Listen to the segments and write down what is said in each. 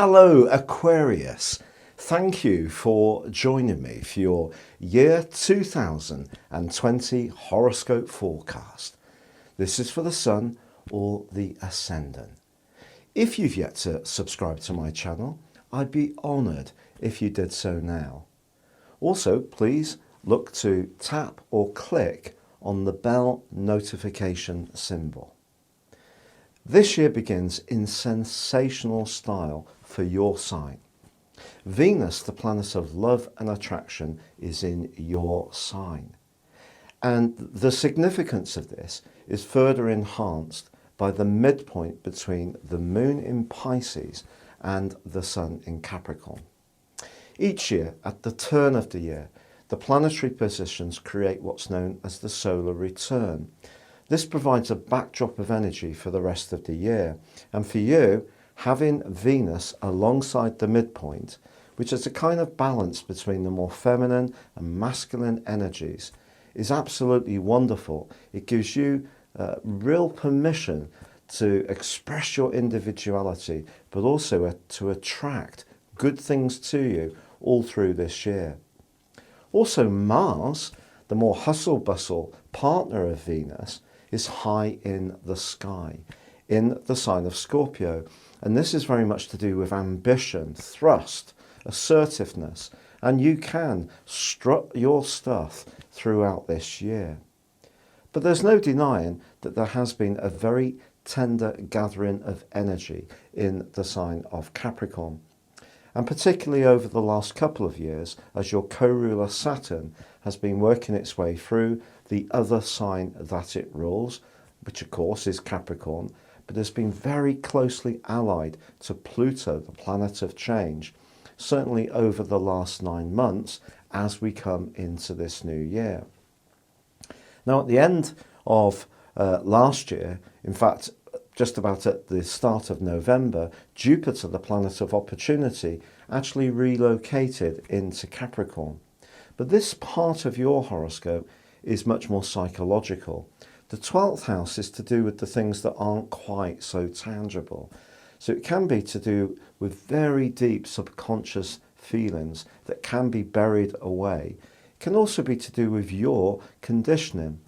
Hello Aquarius, thank you for joining me for your year 2020 horoscope forecast. This is for the Sun or the Ascendant. If you've yet to subscribe to my channel, I'd be honoured if you did so now. Also, please look to tap or click on the bell notification symbol. This year begins in sensational style for your sign. Venus, the planet of love and attraction, is in your sign. And the significance of this is further enhanced by the midpoint between the Moon in Pisces and the Sun in Capricorn. Each year, at the turn of the year, the planetary positions create what's known as the solar return. This provides a backdrop of energy for the rest of the year. And for you, having Venus alongside the midpoint, which is a kind of balance between the more feminine and masculine energies, is absolutely wonderful. It gives you real permission to express your individuality, but also to attract good things to you all through this year. Also, Mars, the more hustle-bustle partner of Venus, is high in the sky, in the sign of Scorpio. And this is very much to do with ambition, thrust, assertiveness, and you can strut your stuff throughout this year. But there's no denying that there has been a very tender gathering of energy in the sign of Capricorn. And particularly over the last couple of years, as your co-ruler Saturn has been working its way through the other sign that it rules, which of course is Capricorn, but has been very closely allied to Pluto, the planet of change, certainly over the last 9 months as we come into this new year. Now, at the end of last year, in fact, just about at the start of November, Jupiter, the planet of opportunity, actually relocated into Capricorn. But this part of your horoscope is much more psychological. The 12th house is to do with the things that aren't quite so tangible. So it can be to do with very deep subconscious feelings that can be buried away. It can also be to do with your conditioning.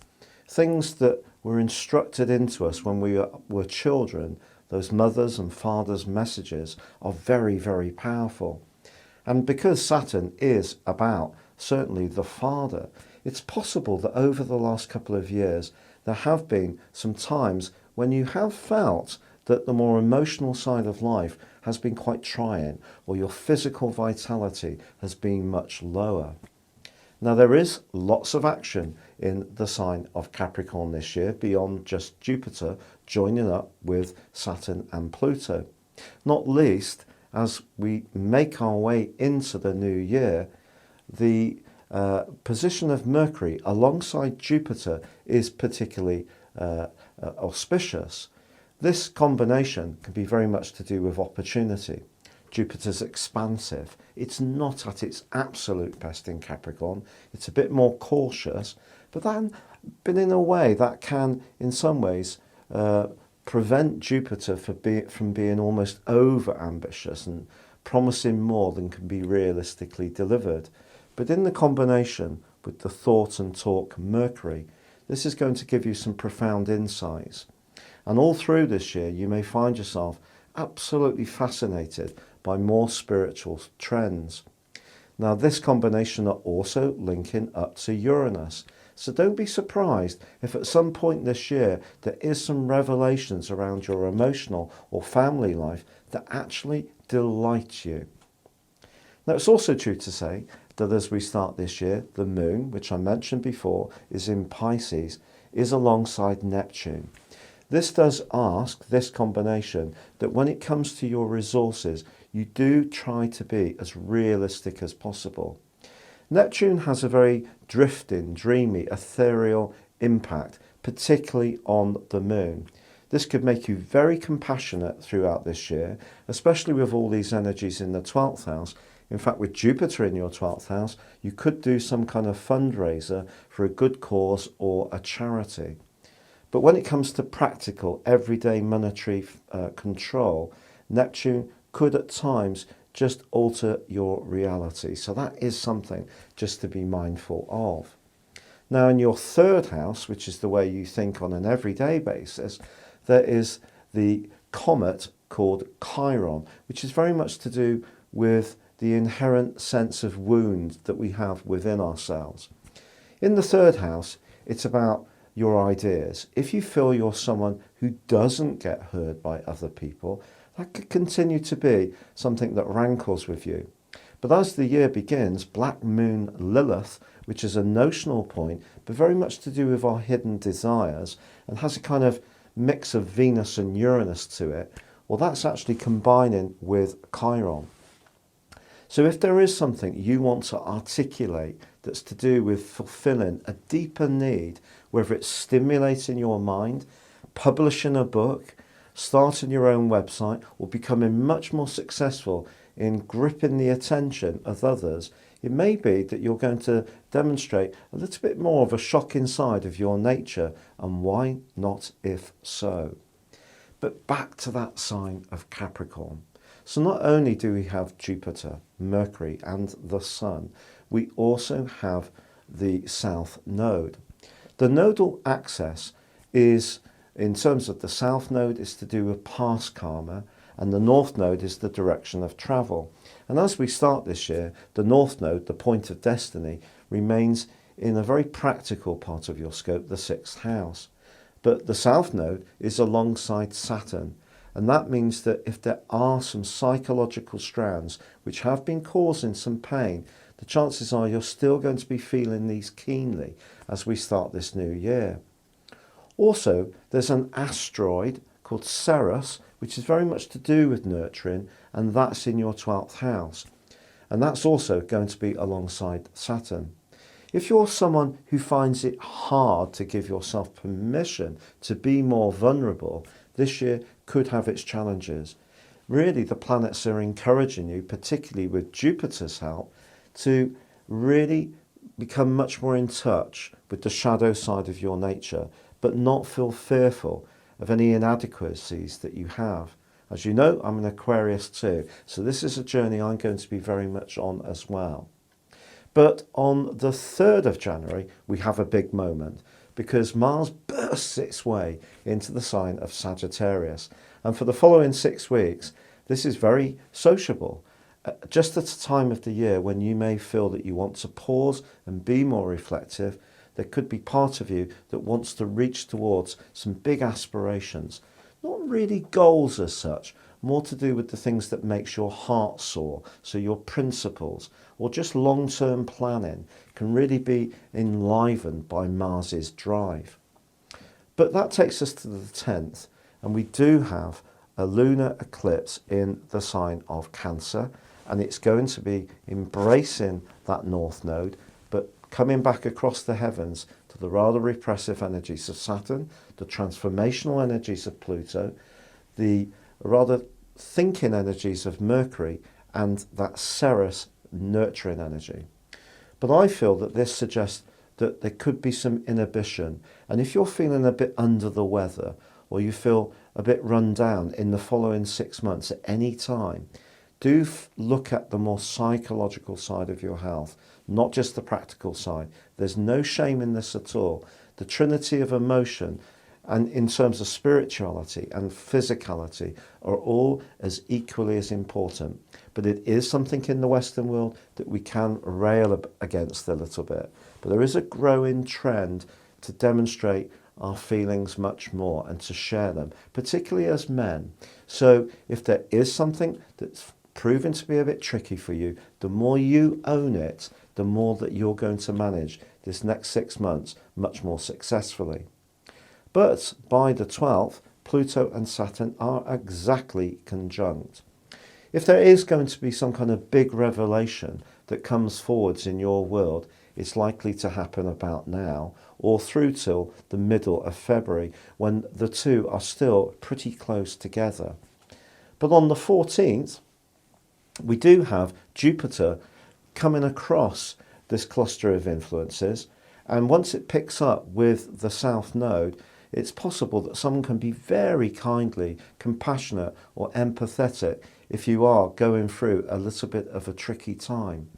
Things that were instructed into us when we were children, those mothers and fathers' messages are very, very powerful. And because Saturn is about certainly the father, it's possible that over the last couple of years there have been some times when you have felt that the more emotional side of life has been quite trying, or your physical vitality has been much lower. Now, there is lots of action in the sign of Capricorn this year beyond just Jupiter joining up with Saturn and Pluto. Not least, as we make our way into the new year, the position of Mercury alongside Jupiter is particularly auspicious. This combination can be very much to do with opportunity. Jupiter's expansive. It's not at its absolute best in Capricorn. It's a bit more cautious, but in a way that can, in some ways, prevent Jupiter from being almost over-ambitious and promising more than can be realistically delivered. But in the combination with the thought and talk Mercury, this is going to give you some profound insights. And all through this year, you may find yourself absolutely fascinated by more spiritual trends. Now, this combination are also linking up to Uranus. So don't be surprised if at some point this year there is some revelations around your emotional or family life that actually delight you. Now, it's also true to say that as we start this year, the Moon, which I mentioned before, is in Pisces, is alongside Neptune. This does ask, this combination, that when it comes to your resources, you do try to be as realistic as possible. Neptune has a very drifting, dreamy, ethereal impact, particularly on the Moon. This could make you very compassionate throughout this year, especially with all these energies in the 12th house. In fact, with Jupiter in your 12th house, you could do some kind of fundraiser for a good cause or a charity. But when it comes to practical, everyday monetary control, Neptune could at times just alter your reality. So that is something just to be mindful of. Now, in your third house, which is the way you think on an everyday basis, there is the comet called Chiron, which is very much to do with the inherent sense of wound that we have within ourselves. In the third house, it's about your ideas. If you feel you're someone who doesn't get heard by other people, that could continue to be something that rankles with you. But as the year begins, Black Moon Lilith, which is a notional point, but very much to do with our hidden desires, and has a kind of mix of Venus and Uranus to it, well, that's actually combining with Chiron. So if there is something you want to articulate that's to do with fulfilling a deeper need, whether it's stimulating your mind, publishing a book, starting your own website, or becoming much more successful in gripping the attention of others, it may be that you're going to demonstrate a little bit more of a shocking side of your nature, and why not if so? But back to that sign of Capricorn. So not only do we have Jupiter, Mercury and the Sun, we also have the South Node. The nodal axis is, in terms of the South Node, is to do with past karma, and the North Node is the direction of travel. And as we start this year, the North Node, the point of destiny, remains in a very practical part of your scope, the 6th house. But the South Node is alongside Saturn, and that means that if there are some psychological strands which have been causing some pain, the chances are you're still going to be feeling these keenly as we start this new year. Also, there's an asteroid called Ceres, which is very much to do with nurturing, and that's in your 12th house. And that's also going to be alongside Saturn. If you're someone who finds it hard to give yourself permission to be more vulnerable, this year could have its challenges. Really, the planets are encouraging you, particularly with Jupiter's help, to really become much more in touch with the shadow side of your nature, but not feel fearful of any inadequacies that you have. As you know, I'm an Aquarius too, so this is a journey I'm going to be very much on as well. But on the 3rd of January, we have a big moment because Mars bursts its way into the sign of Sagittarius. And for the following 6 weeks, this is very sociable. Just at a time of the year when you may feel that you want to pause and be more reflective, there could be part of you that wants to reach towards some big aspirations. Not really goals as such, more to do with the things that makes your heart soar. So your principles or just long-term planning can really be enlivened by Mars's drive. But that takes us to the 10th, and we do have a lunar eclipse in the sign of Cancer, and it's going to be embracing that North Node, but coming back across the heavens to the rather repressive energies of Saturn, the transformational energies of Pluto, the rather thinking energies of Mercury, and that Ceres nurturing energy. But I feel that this suggests that there could be some inhibition, and if you're feeling a bit under the weather or you feel a bit run down in the following 6 months at any time, do look at the more psychological side of your health, not just the practical side. There's no shame in this at all. The trinity of emotion, and in terms of spirituality and physicality, are all as equally as important. But it is something in the Western world that we can rail against a little bit. But there is a growing trend to demonstrate our feelings much more and to share them, particularly as men. So if there is something that's proven to be a bit tricky for you, the more you own it, the more that you're going to manage this next 6 months much more successfully. But by the 12th, Pluto and Saturn are exactly conjunct. If there is going to be some kind of big revelation that comes forwards in your world, it's likely to happen about now or through till the middle of February, when the two are still pretty close together. But on the 14th, we do have Jupiter coming across this cluster of influences, and once it picks up with the South Node, it's possible that someone can be very kindly compassionate or empathetic if you are going through a little bit of a tricky time.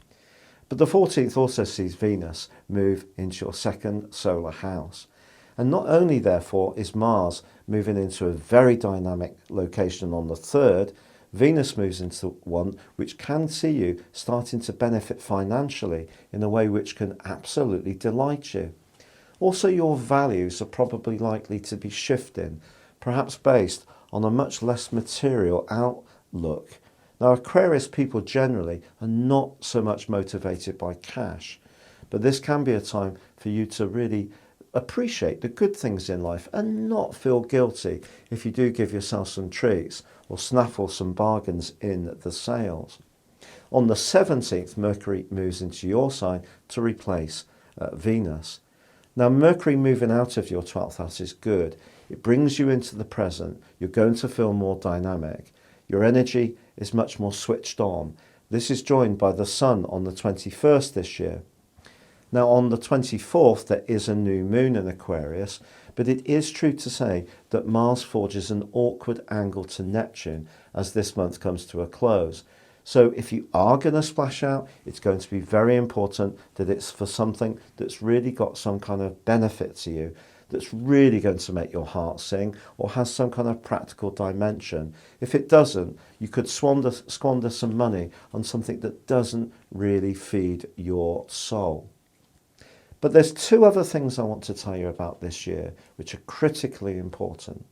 But the 14th also sees Venus move into your second solar house. And not only, therefore, is Mars moving into a very dynamic location on the 3rd, Venus moves into one which can see you starting to benefit financially in a way which can absolutely delight you. Also, your values are probably likely to be shifting, perhaps based on a much less material outlook. Now, Aquarius people generally are not so much motivated by cash, but this can be a time for you to really appreciate the good things in life and not feel guilty if you do give yourself some treats or snaffle some bargains in the sales. On the 17th, Mercury moves into your sign to replace Venus. Now, Mercury moving out of your 12th house is good. It brings you into the present. You're going to feel more dynamic. Your energy is much more switched on. This is joined by the Sun on the 21st this year. Now, on the 24th, there is a new moon in Aquarius, but it is true to say that Mars forges an awkward angle to Neptune as this month comes to a close. So if you are going to splash out, it's going to be very important that it's for something that's really got some kind of benefit to you, that's really going to make your heart sing or has some kind of practical dimension. If it doesn't, you could squander some money on something that doesn't really feed your soul. But there's two other things I want to tell you about this year, which are critically important.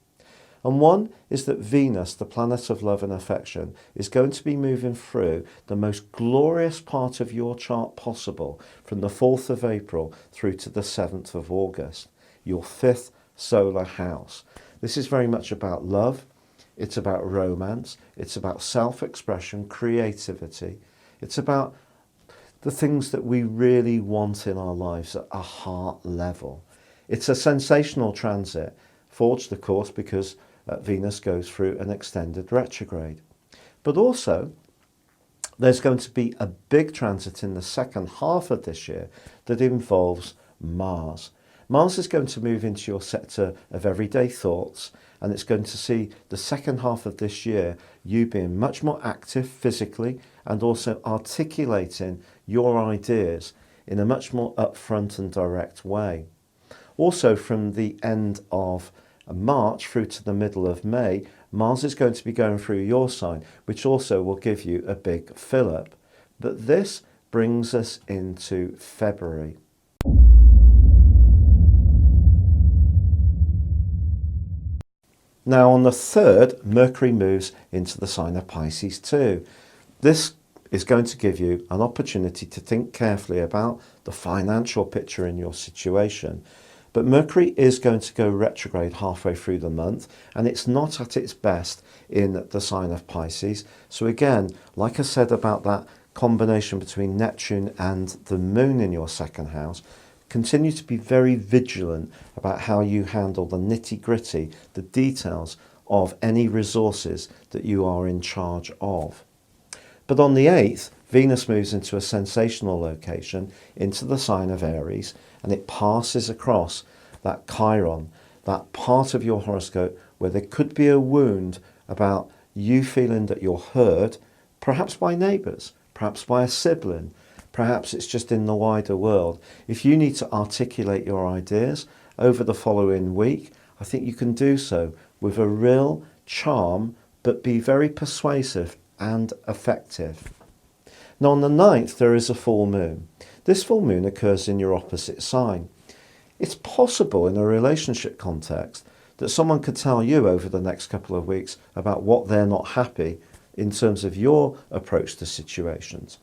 And one is that Venus, the planet of love and affection, is going to be moving through the most glorious part of your chart possible from the 4th of April through to the 7th of August, your 5th solar house. This is very much about love. It's about romance. It's about self-expression, creativity. It's about the things that we really want in our lives at a heart level. It's a sensational transit, forged of course because Venus goes through an extended retrograde. But also there's going to be a big transit in the second half of this year that involves Mars. Mars is going to move into your sector of everyday thoughts, and it's going to see the second half of this year you being much more active physically and also articulating your ideas in a much more upfront and direct way. Also, from the end of March through to the middle of May, Mars is going to be going through your sign, which also will give you a big fill-up. But this brings us into February. Now on the 3rd, Mercury moves into the sign of Pisces too. This is going to give you an opportunity to think carefully about the financial picture in your situation. But Mercury is going to go retrograde halfway through the month, and it's not at its best in the sign of Pisces. So again, like I said about that combination between Neptune and the moon in your second house, continue to be very vigilant about how you handle the nitty-gritty, the details of any resources that you are in charge of. But on the 8th, Venus moves into a sensational location into the sign of Aries, and it passes across that Chiron, that part of your horoscope where there could be a wound about you feeling that you're heard, perhaps by neighbours, perhaps by a sibling, perhaps it's just in the wider world. If you need to articulate your ideas over the following week, I think you can do so with a real charm, but be very persuasive and effective. Now on the 9th, there is a full moon. This full moon occurs in your opposite sign. It's possible in a relationship context that someone could tell you over the next couple of weeks about what they're not happy in terms of your approach to situations.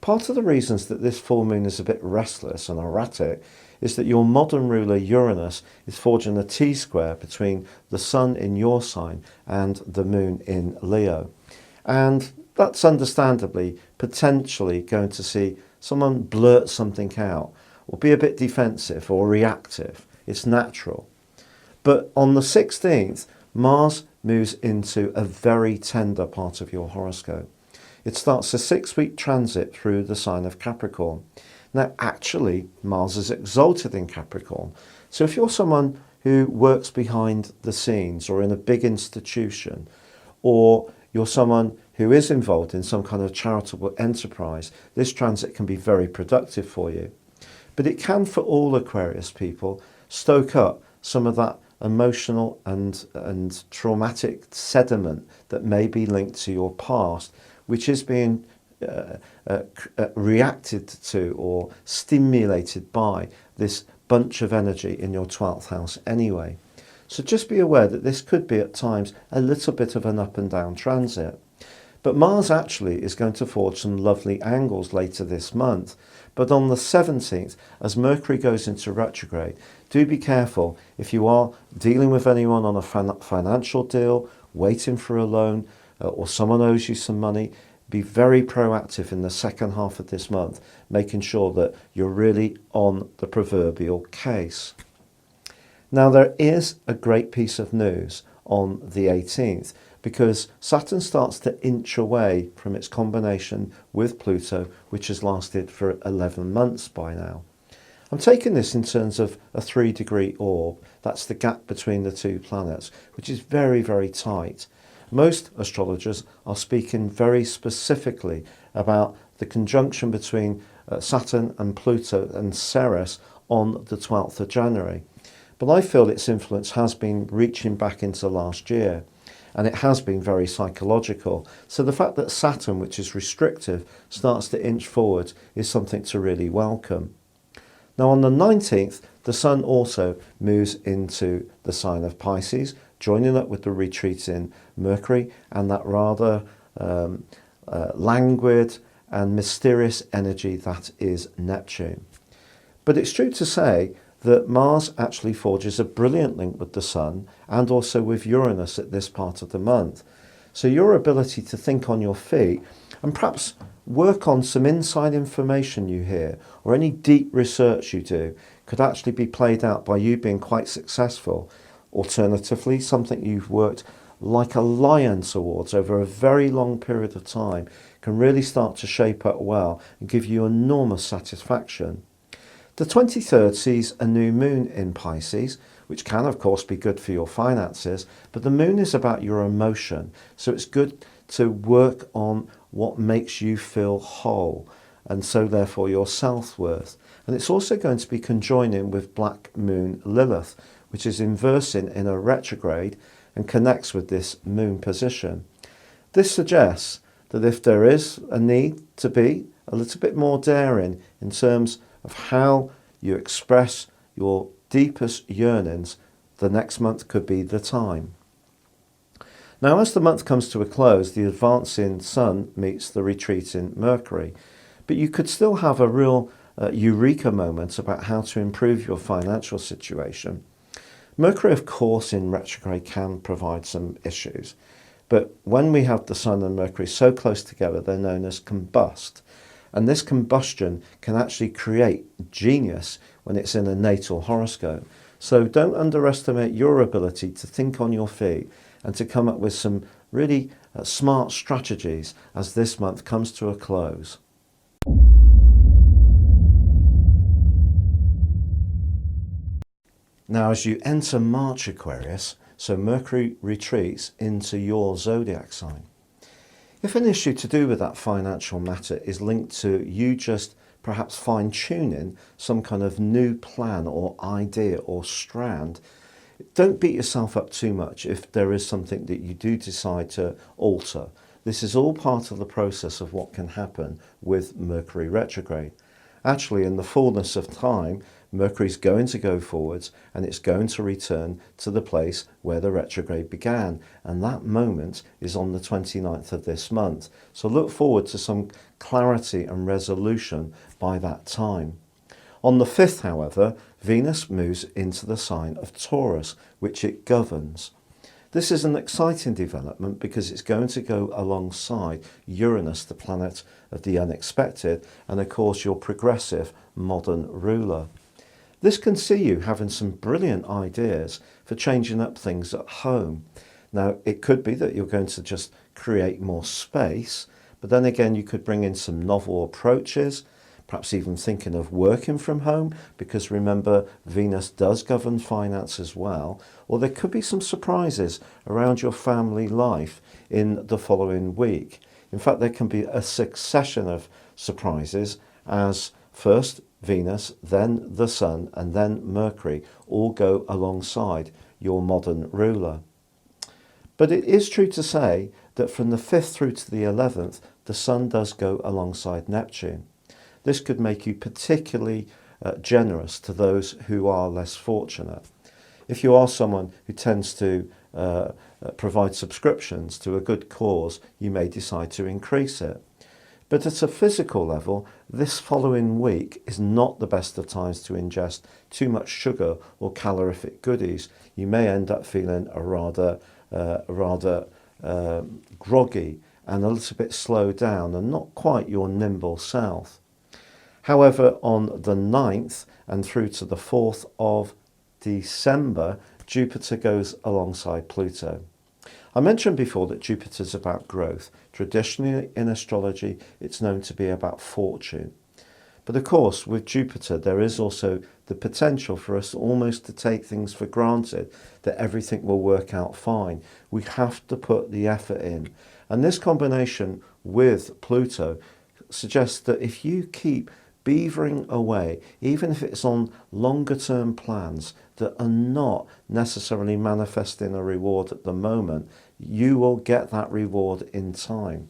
Part of the reasons that this full moon is a bit restless and erratic is that your modern ruler Uranus is forging a T-square between the sun in your sign and the moon in Leo. And that's understandably potentially going to see someone blurt something out or be a bit defensive or reactive. It's natural. But on the 16th, Mars moves into a very tender part of your horoscope. It starts a 6-week transit through the sign of Capricorn. Now, actually, Mars is exalted in Capricorn. So if you're someone who works behind the scenes or in a big institution, or you're someone who is involved in some kind of charitable enterprise, this transit can be very productive for you. But it can, for all Aquarius people, stoke up some of that emotional and traumatic sediment that may be linked to your past, which is being reacted to or stimulated by this bunch of energy in your 12th house anyway. So just be aware that this could be at times a little bit of an up and down transit. But Mars actually is going to forge some lovely angles later this month. But on the 17th, as Mercury goes into retrograde, do be careful if you are dealing with anyone on a financial deal, waiting for a loan, or someone owes you some money. Be very proactive in the second half of this month, making sure that you're really on the proverbial case. Now, there is a great piece of news on the 18th, because Saturn starts to inch away from its combination with Pluto, which has lasted for 11 months by now. I'm taking this in terms of a 3-degree orb. That's the gap between the two planets, which is very, very tight. Most astrologers are speaking very specifically about the conjunction between Saturn and Pluto and Ceres on the 12th of January. But I feel its influence has been reaching back into last year, and it has been very psychological. So the fact that Saturn, which is restrictive, starts to inch forward is something to really welcome. Now on the 19th, the Sun also moves into the sign of Pisces, joining up with the retreating Mercury and that rather languid and mysterious energy that is Neptune. But it's true to say that Mars actually forges a brilliant link with the Sun and also with Uranus at this part of the month. So your ability to think on your feet and perhaps work on some inside information you hear or any deep research you do could actually be played out by you being quite successful. Alternatively, something you've worked like a lion towards over a very long period of time can really start to shape up well and give you enormous satisfaction. The 23rd sees a new moon in Pisces, which can of course be good for your finances, but the moon is about your emotion, so it's good to work on what makes you feel whole, and so therefore your self-worth. And it's also going to be conjoining with Black Moon Lilith, which is inversing in a retrograde and connects with this moon position. This suggests that if there is a need to be a little bit more daring in terms of how you express your deepest yearnings, the next month could be the time. Now, as the month comes to a close, the advancing Sun meets the retreating Mercury, but you could still have a real eureka moment about how to improve your financial situation. Mercury, of course, in retrograde can provide some issues, but when we have the Sun and Mercury so close together, they're known as combust. And this combustion can actually create genius when it's in a natal horoscope. So don't underestimate your ability to think on your feet and to come up with some really smart strategies as this month comes to a close. Now, as you enter March, Aquarius, so Mercury retreats into your zodiac sign. If an issue to do with that financial matter is linked to you just perhaps fine-tuning some kind of new plan or idea or strand, don't beat yourself up too much if there is something that you do decide to alter. This is all part of the process of what can happen with Mercury retrograde. Actually, in the fullness of time, Mercury's going to go forwards and it's going to return to the place where the retrograde began. And that moment is on the 29th of this month. So look forward to some clarity and resolution by that time. On the 5th, however, Venus moves into the sign of Taurus, which it governs. This is an exciting development because it's going to go alongside Uranus, the planet of the unexpected, and of course your progressive modern ruler. This can see you having some brilliant ideas for changing up things at home. Now, it could be that you're going to just create more space, but then again, you could bring in some novel approaches. perhaps even thinking of working from home, because remember, Venus does govern finance as well. Or there could be some surprises around your family life in the following week. In fact, there can be a succession of surprises as first Venus, then the Sun, and then Mercury all go alongside your modern ruler. But it is true to say that from the 5th through to the 11th, the Sun does go alongside Neptune. This could make you particularly generous to those who are less fortunate. If you are someone who tends to provide subscriptions to a good cause, you may decide to increase it. But at a physical level, this following week is not the best of times to ingest too much sugar or calorific goodies. You may end up feeling rather groggy and a little bit slowed down and not quite your nimble self. However, on the 9th and through to the 4th of December, Jupiter goes alongside Pluto. I mentioned before that Jupiter is about growth. Traditionally in astrology, it's known to be about fortune. But of course, with Jupiter, there is also the potential for us almost to take things for granted, that everything will work out fine. We have to put the effort in. And this combination with Pluto suggests that if you keep beavering away, even if it's on longer term plans that are not necessarily manifesting a reward at the moment, you will get that reward in time.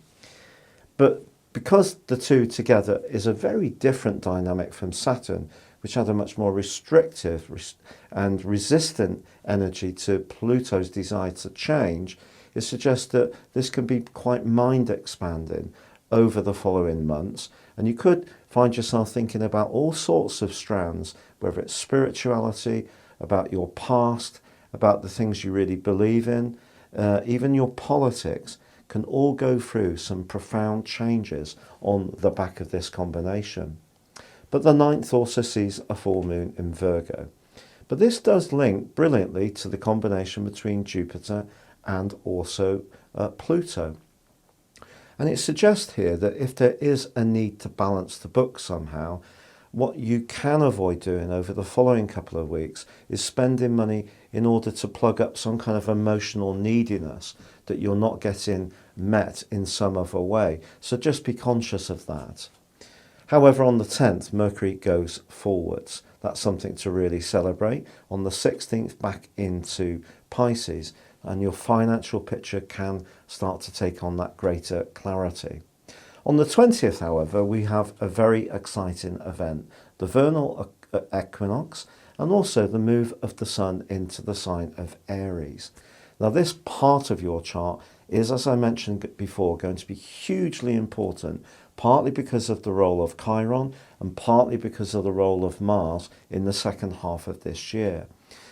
But because the two together is a very different dynamic from Saturn, which had a much more restrictive and resistant energy to Pluto's desire to change, it suggests that this can be quite mind expanding over the following months. And you could find yourself thinking about all sorts of strands, whether it's spirituality, about your past, about the things you really believe in, even your politics can all go through some profound changes on the back of this combination. But the 9th also sees a full moon in Virgo. But this does link brilliantly to the combination between Jupiter and also Pluto. And it suggests here that if there is a need to balance the book somehow, what you can avoid doing over the following couple of weeks is spending money in order to plug up some kind of emotional neediness that you're not getting met in some other way. So just be conscious of that. However, on the 10th, Mercury goes forwards. That's something to really celebrate. On the 16th, back into Pisces, and your financial picture can start to take on that greater clarity. On the 20th, however, we have a very exciting event, the vernal equinox, and also the move of the Sun into the sign of Aries. Now, this part of your chart is, as I mentioned before, going to be hugely important, partly because of the role of Chiron and partly because of the role of Mars in the second half of this year.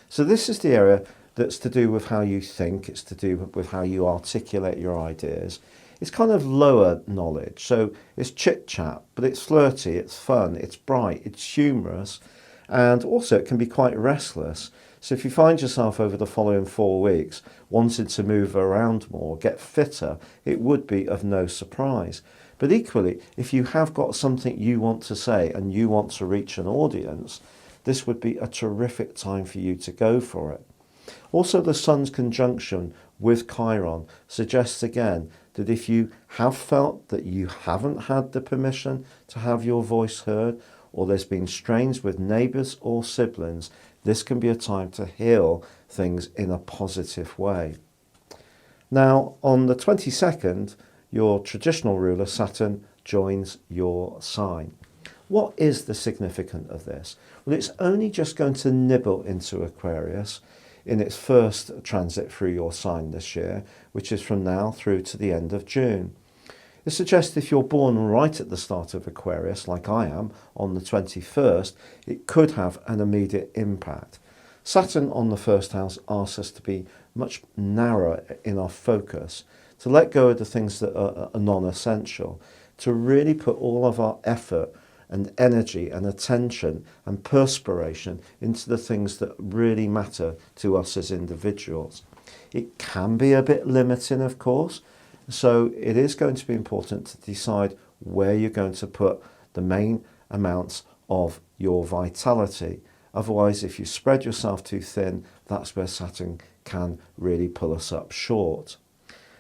So this is the area that's to do with how you think, it's to do with how you articulate your ideas. It's kind of lower knowledge, so it's chit-chat, but it's flirty, it's fun, it's bright, it's humorous, and also it can be quite restless. So if you find yourself over the following 4 weeks wanting to move around more, get fitter, it would be of no surprise. But equally, if you have got something you want to say and you want to reach an audience, this would be a terrific time for you to go for it. Also, the Sun's conjunction with Chiron suggests again that if you have felt that you haven't had the permission to have your voice heard, or there's been strains with neighbours or siblings, this can be a time to heal things in a positive way. Now, on the 22nd, your traditional ruler, Saturn, joins your sign. What is the significance of this? Well, it's only just going to nibble into Aquarius in its first transit through your sign this year, which is from now through to the end of June. It suggests if you're born right at the start of Aquarius, like I am, on the 21st, it could have an immediate impact. Saturn on the first house asks us to be much narrower in our focus, to let go of the things that are non-essential, to really put all of our effort and energy and attention and perspiration into the things that really matter to us as individuals. It can be a bit limiting, of course, so it is going to be important to decide where you're going to put the main amounts of your vitality. Otherwise, if you spread yourself too thin, that's where Saturn can really pull us up short.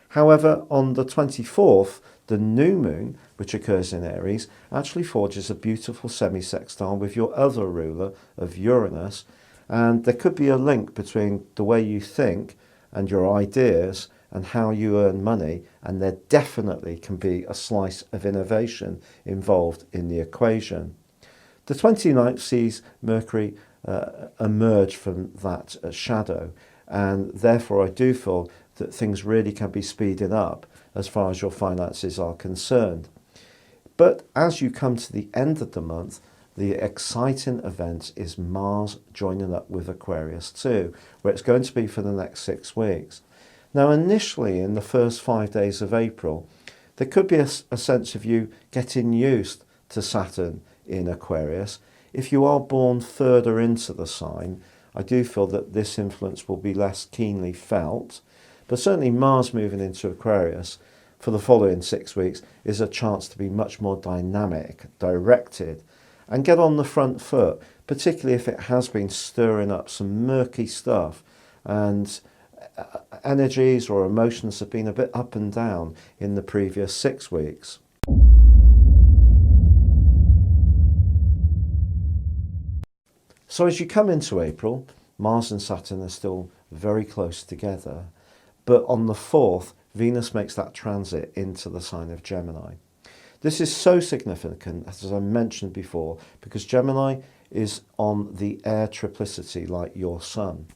However, on the 24th, the new moon, which occurs in Aries, actually forges a beautiful semi-sextile with your other ruler of Uranus, and there could be a link between the way you think and your ideas and how you earn money, and there definitely can be a slice of innovation involved in the equation. The 29th sees Mercury emerge from that shadow, and therefore I do feel that things really can be speeding up as far as your finances are concerned. But as you come to the end of the month, the exciting event is Mars joining up with Aquarius too, where it's going to be for the next 6 weeks. Now, initially in the first 5 days of April, there could be a sense of you getting used to Saturn in Aquarius. If you are born further into the sign, I do feel that this influence will be less keenly felt. But certainly Mars moving into Aquarius for the following 6 weeks is a chance to be much more dynamic, directed, and get on the front foot, particularly if it has been stirring up some murky stuff and energies or emotions have been a bit up and down in the previous 6 weeks. So as you come into April, Mars and Saturn are still very close together, but on the 4th, Venus makes that transit into the sign of Gemini. This is so significant, as I mentioned before, because Gemini is on the air triplicity like your sun.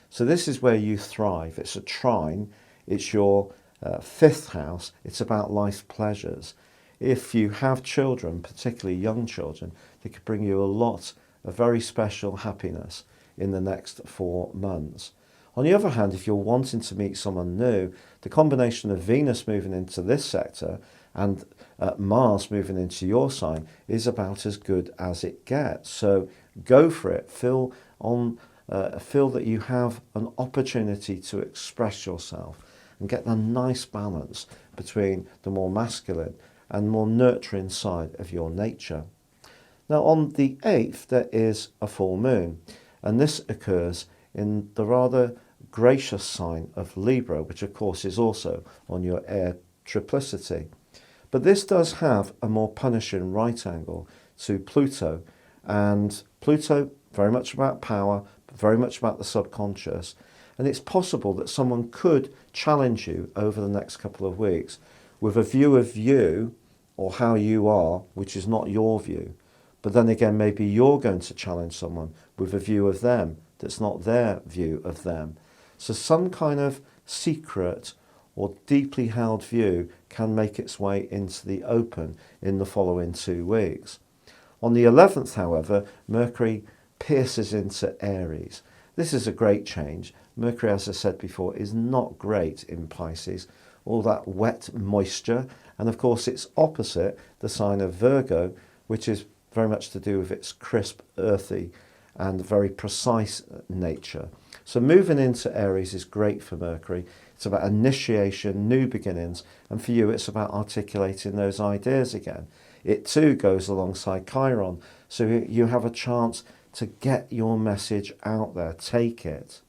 So this is where you thrive. It's a trine, it's your 5th house, it's about life pleasures. If you have children, particularly young children, they could bring you a lot of very special happiness in the next 4 months. On the other hand, if you're wanting to meet someone new, the combination of Venus moving into this sector and Mars moving into your sign is about as good as it gets. So go for it. Feel that you have an opportunity to express yourself and get a nice balance between the more masculine and more nurturing side of your nature. Now on the 8th there is a full moon, and this occurs in the rather gracious sign of Libra, which of course is also on your air triplicity. But this does have a more punishing right angle to Pluto, and Pluto very much about power, but very much about the subconscious, and it's possible that someone could challenge you over the next couple of weeks with a view of you or how you are, which is not your view. But then again, maybe you're going to challenge someone with a view of them that's not their view of them. So some kind of secret or deeply held view can make its way into the open in the following 2 weeks. On the 11th, however, Mercury pierces into Aries. This is a great change. Mercury, as I said before, is not great in Pisces. All that wet moisture, and of course it's opposite the sign of Virgo, which is very much to do with its crisp, earthy and very precise nature. So moving into Aries is great for Mercury. It's about initiation, new beginnings, and for you it's about articulating those ideas again. It too goes alongside Chiron, so you have a chance to get your message out there, take it.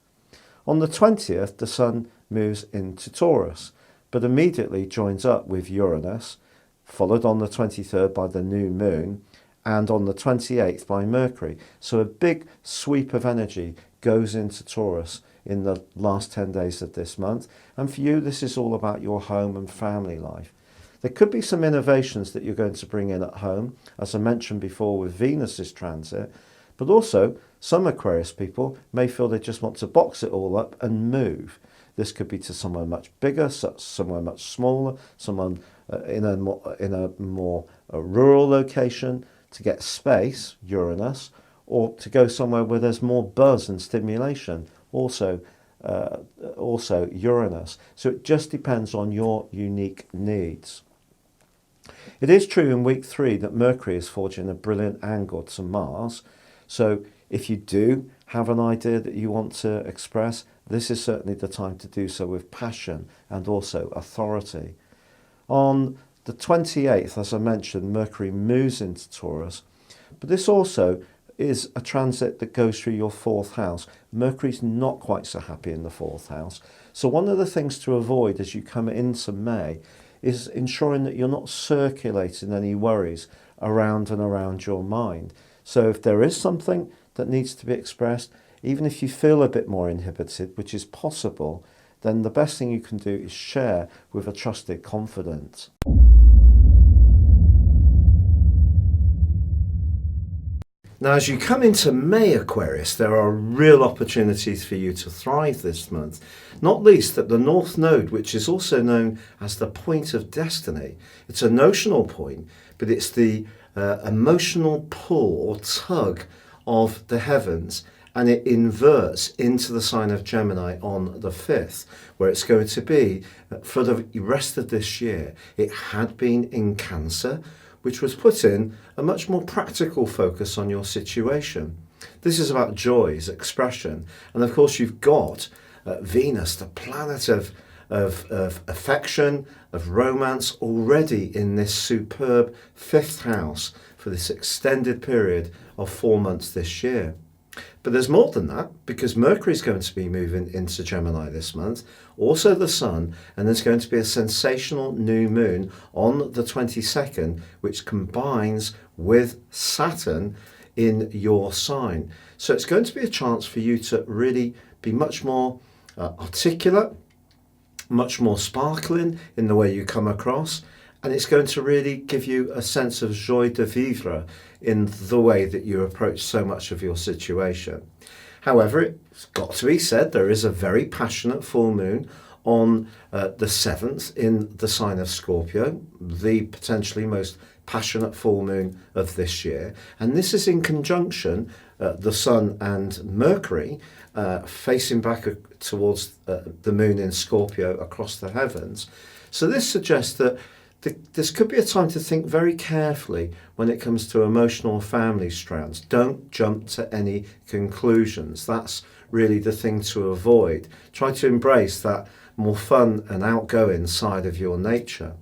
On the 20th, the Sun moves into Taurus, but immediately joins up with Uranus, followed on the 23rd by the new moon, and on the 28th by Mercury. So a big sweep of energy goes into Taurus in the last 10 days of this month. And for you, this is all about your home and family life. There could be some innovations that you're going to bring in at home, as I mentioned before with Venus's transit, but also some Aquarius people may feel they just want to box it all up and move. This could be to somewhere much bigger, somewhere much smaller, someone in a more rural location, to get space, Uranus, or to go somewhere where there's more buzz and stimulation, also Uranus. So it just depends on your unique needs. It is true in week 3 that Mercury is forging a brilliant angle to Mars. So if you do have an idea that you want to express, this is certainly the time to do so with passion and also authority. On the 28th, as I mentioned, Mercury moves into Taurus, But this also is a transit that goes through your fourth house. Mercury's not quite so happy in the fourth house. So one of the things to avoid as you come into May is ensuring that you're not circulating any worries around and around your mind. So if there is something that needs to be expressed, even if you feel a bit more inhibited, which is possible, then the best thing you can do is share with a trusted confidant. Now, as you come into May, Aquarius, there are real opportunities for you to thrive this month, not least at the North Node, which is also known as the point of destiny. It's a notional point, but it's the emotional pull or tug of the heavens, and it inverts into the sign of Gemini on the 5th, where it's going to be for the rest of this year. It had been in Cancer, which was put in a much more practical focus on your situation. This is about joys, expression, and of course you've got Venus, the planet of affection, of romance, already in this superb 5th house for this extended period of 4 months this year. But there's more than that, because Mercury is going to be moving into Gemini this month, also the Sun, and there's going to be a sensational new moon on the 22nd, which combines with Saturn in your sign. So it's going to be a chance for you to really be much more articulate, much more sparkling in the way you come across, and it's going to really give you a sense of joie de vivre in the way that you approach so much of your situation. However, it's got to be said, there is a very passionate full moon on the 7th in the sign of Scorpio, the potentially most passionate full moon of this year. And this is in conjunction, the Sun and Mercury, facing back towards the moon in Scorpio across the heavens. So this suggests that this could be a time to think very carefully when it comes to emotional family strands. Don't jump to any conclusions. That's really the thing to avoid. Try to embrace that more fun and outgoing side of your nature.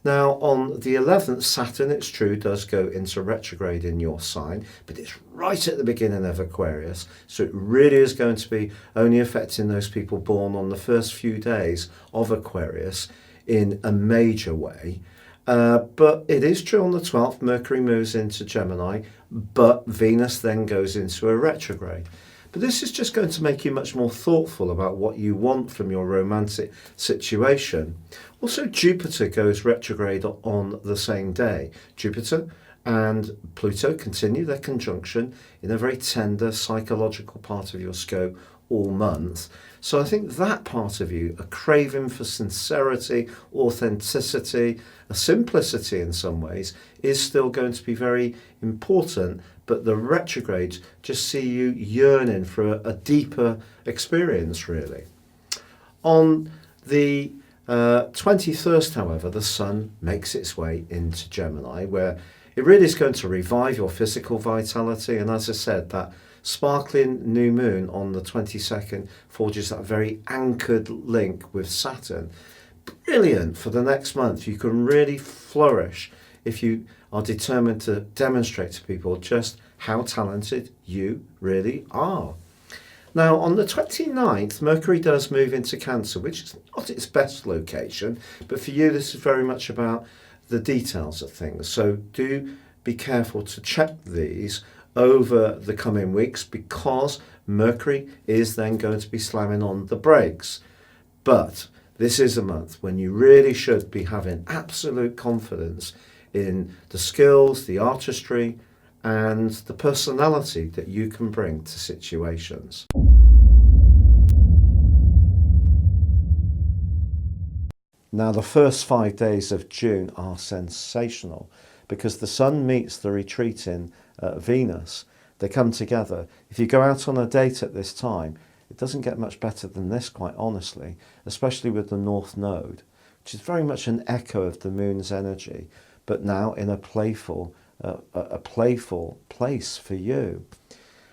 Now, on the 11th, Saturn, it's true, does go into retrograde in your sign, but it's right at the beginning of Aquarius, so it really is going to be only affecting those people born on the first few days of Aquarius in a major way. But it is true on the 12th, Mercury moves into Gemini, but Venus then goes into a retrograde. But this is just going to make you much more thoughtful about what you want from your romantic situation. Also, Jupiter goes retrograde on the same day. Jupiter and Pluto continue their conjunction in a very tender psychological part of your scope all month. So I think that part of you, a craving for sincerity, authenticity, a simplicity in some ways, is still going to be very important, but the retrogrades just see you yearning for a deeper experience, really. On the 21st, however, the Sun makes its way into Gemini, where it really is going to revive your physical vitality, and as I said, that sparkling new moon on the 22nd forges that very anchored link with Saturn. Brilliant for the next month. You can really flourish if you are determined to demonstrate to people just how talented you really are. Now, on the 29th, Mercury does move into Cancer, which is not its best location, but for you, this is very much about the details of things. So do be careful to check these over the coming weeks, because Mercury is then going to be slamming on the brakes. But this is a month when you really should be having absolute confidence in the skills, the artistry, and the personality that you can bring to situations. Now, the first 5 days of June are sensational because the Sun meets the retreating Venus. They come together. If you go out on a date at this time, it doesn't get much better than this, quite honestly, especially with the North Node, which is very much an echo of the moon's energy, but now in a playful place for you.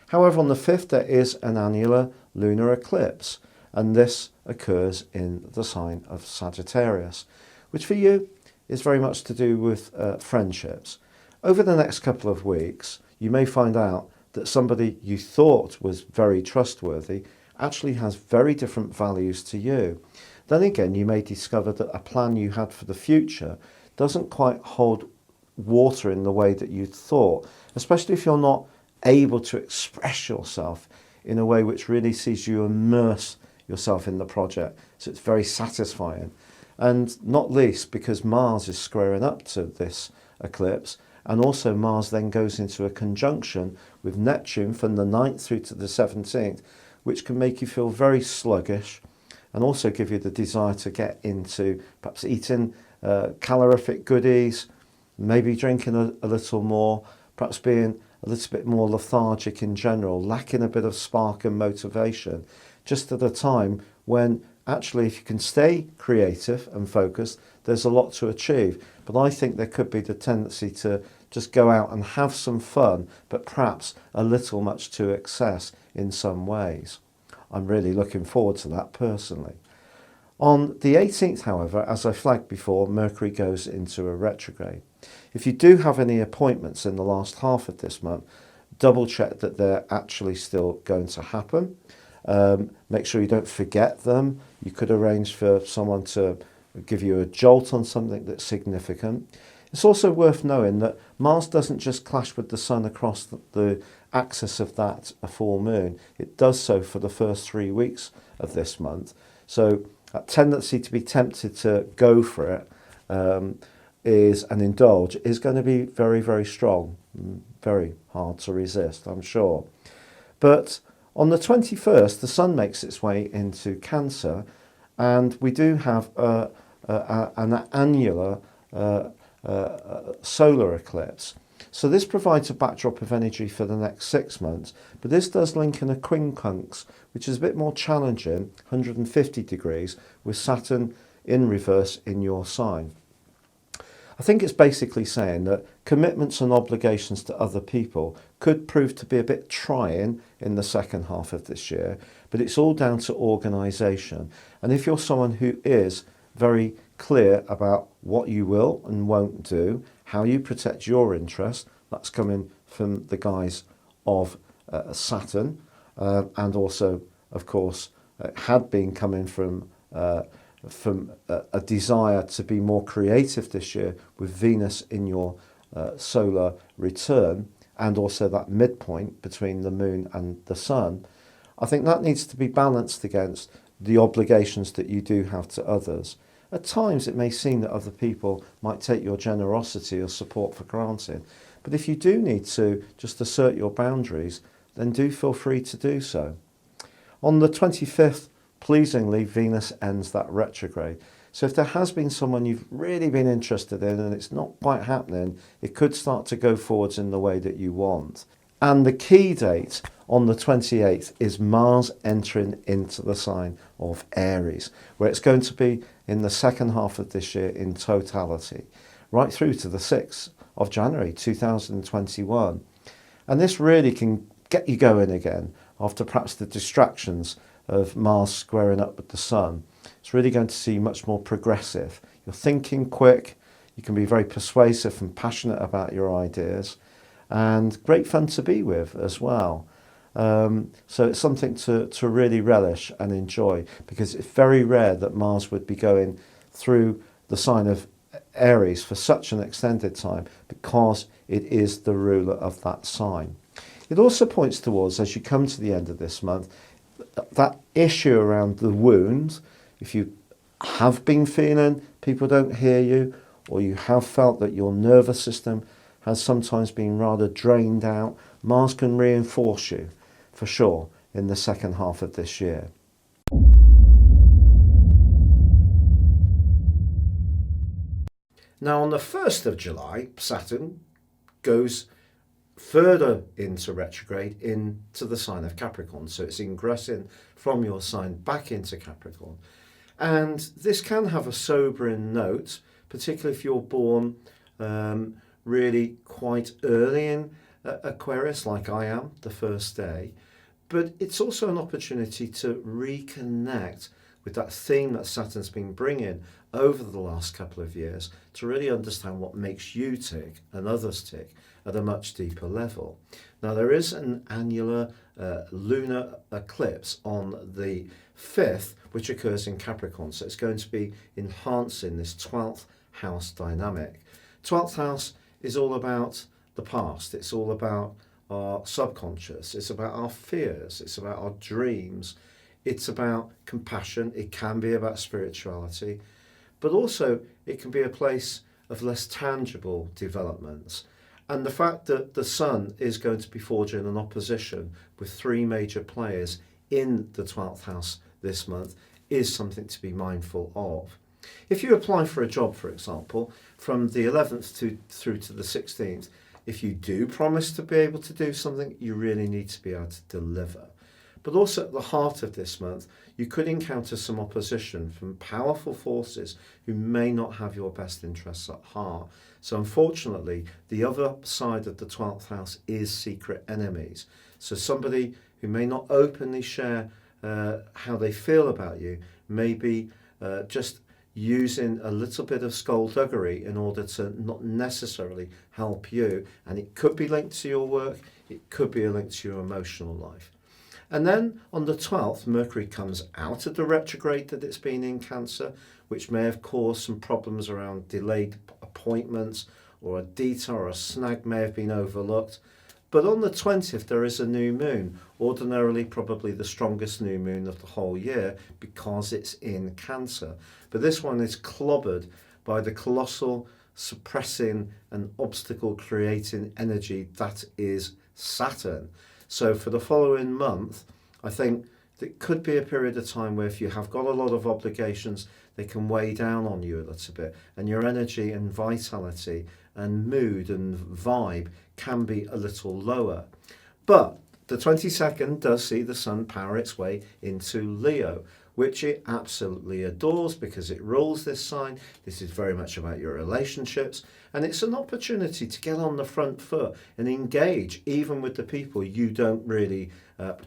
However, on the 5th, there is an annular lunar eclipse, and this occurs in the sign of Sagittarius, which for you is very much to do with friendships. Over the next couple of weeks, you may find out that somebody you thought was very trustworthy actually has very different values to you. Then again, you may discover that a plan you had for the future doesn't quite hold water in the way that you thought, especially if you're not able to express yourself in a way which really sees you immerse yourself in the project. So it's very satisfying. And not least because Mars is squaring up to this eclipse, and also Mars then goes into a conjunction with Neptune from the 9th through to the 17th, which can make you feel very sluggish and also give you the desire to get into perhaps eating calorific goodies, maybe drinking a little more, perhaps being a little bit more lethargic in general, lacking a bit of spark and motivation, just at a time when actually if you can stay creative and focused, there's a lot to achieve. But I think there could be the tendency to just go out and have some fun, but perhaps a little much to excess in some ways. I'm really looking forward to that personally. On the 18th, however, as I flagged before, Mercury goes into a retrograde. If you do have any appointments in the last half of this month, double check that they're actually still going to happen. Make sure you don't forget them. You could arrange for someone to give you a jolt on something that's significant. It's also worth knowing that Mars doesn't just clash with the Sun across the axis of that full moon. It does so for the first 3 weeks of this month. So that tendency to be tempted to go for it and indulge is going to be very, very strong. Very hard to resist, I'm sure. But on the 21st, the Sun makes its way into Cancer, and we do have an annular solar eclipse. So this provides a backdrop of energy for the next 6 months, but this does link in a quincunx, which is a bit more challenging, 150 degrees, with Saturn in reverse in your sign. I think it's basically saying that commitments and obligations to other people could prove to be a bit trying in the second half of this year, but it's all down to organisation. And if you're someone who is very clear about what you will and won't do, how you protect your interests, that's coming from the guise of Saturn, and also, of course, had been coming from a desire to be more creative this year with Venus in your solar return, and also that midpoint between the moon and the sun. I think that needs to be balanced against the obligations that you do have to others. At times it may seem that other people might take your generosity or support for granted, but if you do need to just assert your boundaries, then do feel free to do so. On the 25th, pleasingly, Venus ends that retrograde. So if there has been someone you've really been interested in and it's not quite happening, it could start to go forwards in the way that you want. And the key date on the 28th is Mars entering into the sign of Aries, where it's going to be in the second half of this year in totality, right through to the 6th of January 2021. And this really can get you going again after perhaps the distractions of Mars squaring up with the Sun. It's really going to see much more progressive. You're thinking quick, you can be very persuasive and passionate about your ideas, and great fun to be with as well. So it's something to really relish and enjoy, because it's very rare that Mars would be going through the sign of Aries for such an extended time, because it is the ruler of that sign. It also points towards, as you come to the end of this month, that issue around the wound. If you have been feeling people don't hear you, or you have felt that your nervous system has sometimes been rather drained out, Mars can reinforce you for sure in the second half of this year. Now on the 1st of July, Saturn goes further into retrograde into the sign of Capricorn. So it's ingressing from your sign back into Capricorn. And this can have a sobering note, particularly if you're born really quite early in Aquarius, like I am, the first day. But it's also an opportunity to reconnect with that theme that Saturn's been bringing over the last couple of years, to really understand what makes you tick and others tick, at a much deeper level. Now, there is an annular lunar eclipse on the 5th, which occurs in Capricorn. So it's going to be enhancing this 12th house dynamic. 12th house is all about the past. It's all about our subconscious. It's about our fears. It's about our dreams. It's about compassion. It can be about spirituality, but also it can be a place of less tangible developments. And the fact that the Sun is going to be forging an opposition with 3 major players in the 12th house this month is something to be mindful of. If you apply for a job, for example, from the 11th through to the 16th, if you do promise to be able to do something, you really need to be able to deliver. But also at the heart of this month, you could encounter some opposition from powerful forces who may not have your best interests at heart. So unfortunately, the other side of the 12th house is secret enemies. So somebody who may not openly share how they feel about you may be just using a little bit of skullduggery in order to not necessarily help you. And it could be linked to your work, it could be a link to your emotional life. And then on the 12th, Mercury comes out of the retrograde that it's been in Cancer, which may have caused some problems around delayed appointments, or a detour or a snag may have been overlooked. But on the 20th, there is a new moon, ordinarily probably the strongest new moon of the whole year because it's in Cancer. But this one is clobbered by the colossal suppressing and obstacle creating energy that is Saturn. So for the following month, I think it could be a period of time where if you have got a lot of obligations, they can weigh down on you a little bit, and your energy and vitality and mood and vibe can be a little lower. But the 22nd does see the Sun power its way into Leo, which it absolutely adores because it rules this sign. This is very much about your relationships, and it's an opportunity to get on the front foot and engage even with the people you don't really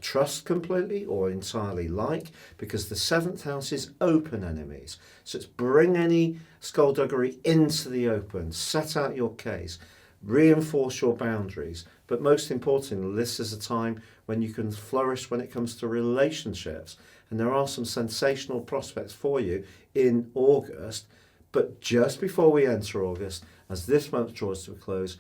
trust completely or entirely like, because the 7th house is open enemies. So it's bring any skullduggery into the open, set out your case, reinforce your boundaries. But most importantly, this is a time when you can flourish when it comes to relationships. And there are some sensational prospects for you in August. But just before we enter August, as this month draws to a close,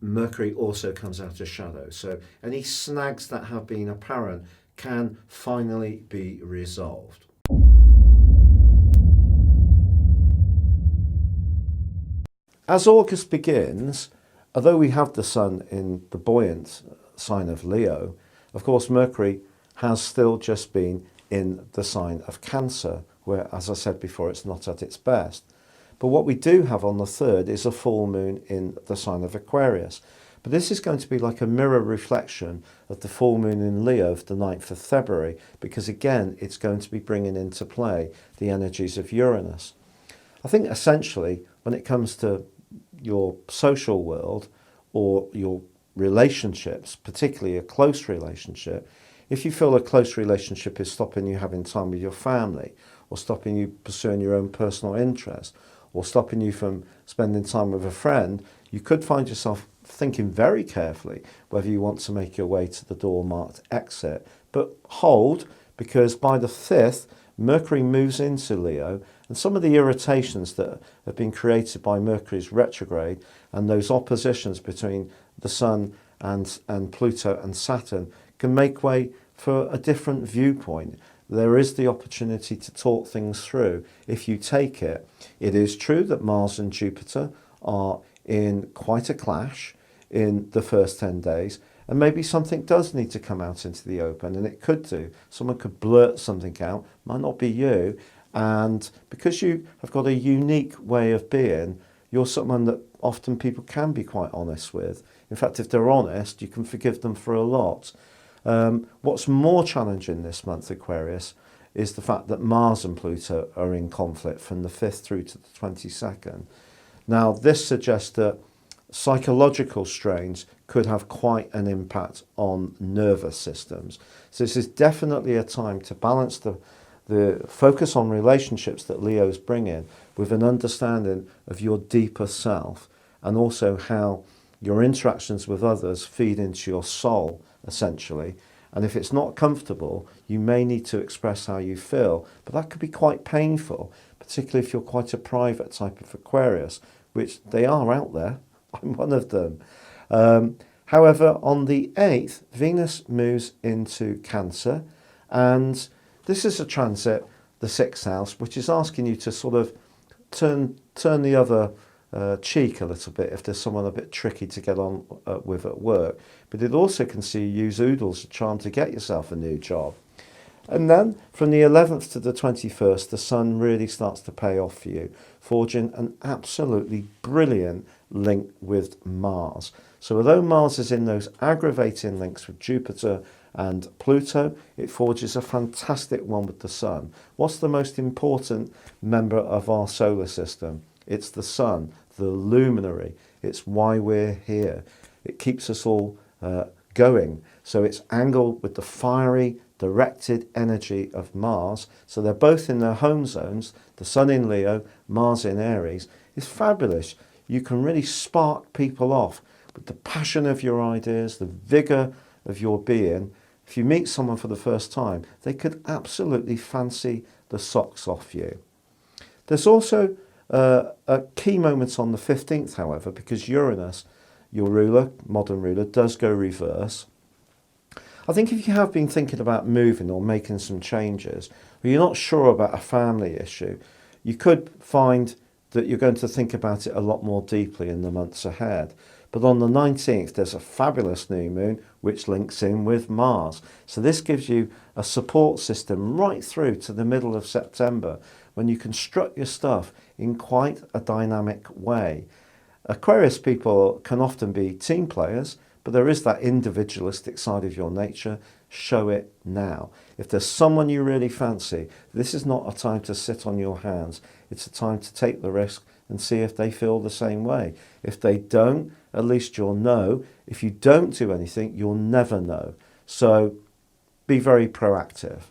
Mercury also comes out of shadow. So any snags that have been apparent can finally be resolved. As August begins, although we have the Sun in the buoyant sign of Leo, of course Mercury has still just been in the sign of Cancer, where, as I said before, it's not at its best. But what we do have on the 3rd is a full moon in the sign of Aquarius. But this is going to be like a mirror reflection of the full moon in Leo of the 9th of February, because again, it's going to be bringing into play the energies of Uranus. I think essentially, when it comes to your social world or your relationships, particularly a close relationship, if you feel a close relationship is stopping you having time with your family, or stopping you pursuing your own personal interest, or stopping you from spending time with a friend, you could find yourself thinking very carefully whether you want to make your way to the door marked exit. But hold, because by the 5th, Mercury moves into Leo, and some of the irritations that have been created by Mercury's retrograde and those oppositions between the Sun and Pluto and Saturn can make way for a different viewpoint. There is the opportunity to talk things through if you take it. It is true that Mars and Jupiter are in quite a clash in the first 10 days, and maybe something does need to come out into the open, and it could do. Someone could blurt something out, might not be you, and because you have got a unique way of being, you're someone that often people can be quite honest with. In fact, if they're honest, you can forgive them for a lot. What's more challenging this month, Aquarius, is the fact that Mars and Pluto are in conflict from the 5th through to the 22nd. Now, this suggests that psychological strains could have quite an impact on nervous systems. So this is definitely a time to balance the focus on relationships that Leo's bringing with an understanding of your deeper self, and also how Your interactions with others feed into your soul, essentially. And if it's not comfortable, you may need to express how you feel. But that could be quite painful, particularly if you're quite a private type of Aquarius, which they are out there. I'm one of them. However, on the 8th, Venus moves into Cancer. And this is a transit, the 6th house, which is asking you to sort of turn the other cheek a little bit if there's someone a bit tricky to get on with at work. But it also can see you use oodles as a charm to get yourself a new job. And then from the 11th to the 21st, the sun really starts to pay off for you, forging an absolutely brilliant link with Mars. So although Mars is in those aggravating links with Jupiter and Pluto, it forges a fantastic one with the sun. What's the most important member of our solar system? It's the sun, the luminary. It's why we're here. It keeps us all going. So it's angled with the fiery, directed energy of Mars. So they're both in their home zones. The sun in Leo, Mars in Aries. It's fabulous. You can really spark people off with the passion of your ideas, the vigour of your being. If you meet someone for the first time, they could absolutely fancy the socks off you. There's also a key moment on the 15th, however, because Uranus, your ruler, modern ruler, does go reverse. I think if you have been thinking about moving or making some changes, or you're not sure about a family issue, you could find that you're going to think about it a lot more deeply in the months ahead. But on the 19th, there's a fabulous new moon which links in with Mars. So this gives you a support system right through to the middle of September when you can strut your stuff in quite a dynamic way. Aquarius people can often be team players, but there is that individualistic side of your nature. Show it now. If there's someone you really fancy, this is not a time to sit on your hands. It's a time to take the risk and see if they feel the same way. If they don't, at least you'll know. If you don't do anything, you'll never know. So be very proactive.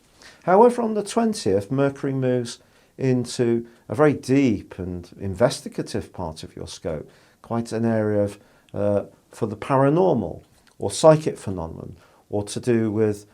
However, on the 20th, Mercury moves into a very deep and investigative part of your scope, quite an area of for the paranormal or psychic phenomenon, or to do with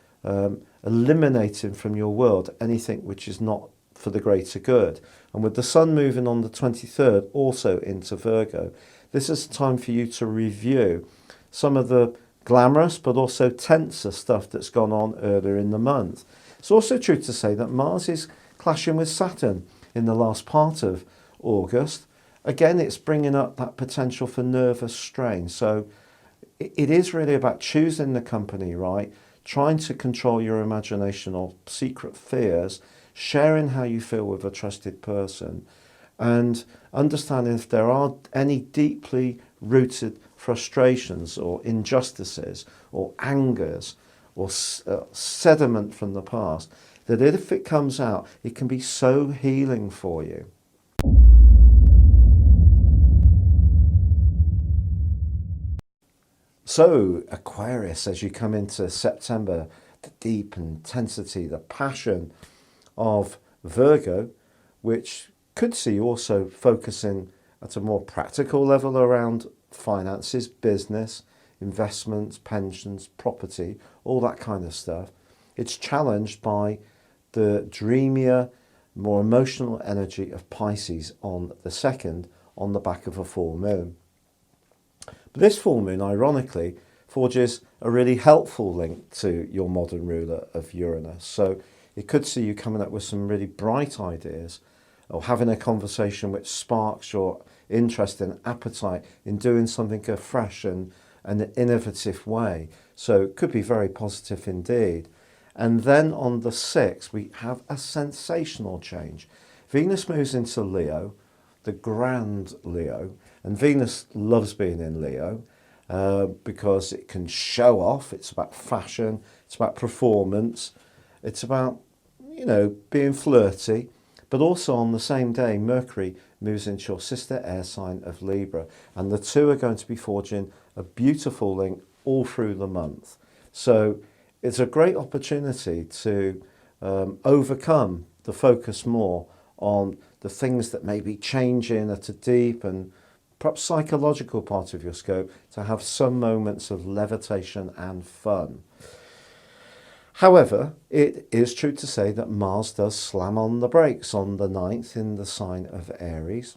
eliminating from your world anything which is not for the greater good. And with the sun moving on the 23rd also into Virgo, this is a time for you to review some of the glamorous but also tenser stuff that's gone on earlier in the month. It's also true to say that Mars is clashing with Saturn in the last part of August. Again, it's bringing up that potential for nervous strain. So it is really about choosing the company right, trying to control your imagination or secret fears, sharing how you feel with a trusted person, and understanding if there are any deeply rooted frustrations or injustices or angers or sediment from the past, that if it comes out, it can be so healing for you. So, Aquarius, as you come into September, the deep intensity, the passion of Virgo, which could see you also focusing at a more practical level around finances, business, investments, pensions, property, all that kind of stuff. It's challenged by the dreamier, more emotional energy of Pisces on the 2nd, on the back of a full moon. But this full moon, ironically, forges a really helpful link to your modern ruler of Uranus. So it could see you coming up with some really bright ideas, or having a conversation which sparks your interest and appetite in doing something afresh and an innovative way. So it could be very positive indeed. And then on the 6th, we have a sensational change. Venus moves into Leo, the grand Leo, and Venus loves being in Leo because it can show off. It's about fashion, it's about performance, it's about, being flirty. But also on the same day, Mercury moves into your sister air sign of Libra, and the two are going to be forging a beautiful link all through the month. So it's a great opportunity to overcome the focus more on the things that may be changing at a deep and perhaps psychological part of your scope to have some moments of levitation and fun. However, it is true to say that Mars does slam on the brakes on the 9th in the sign of Aries.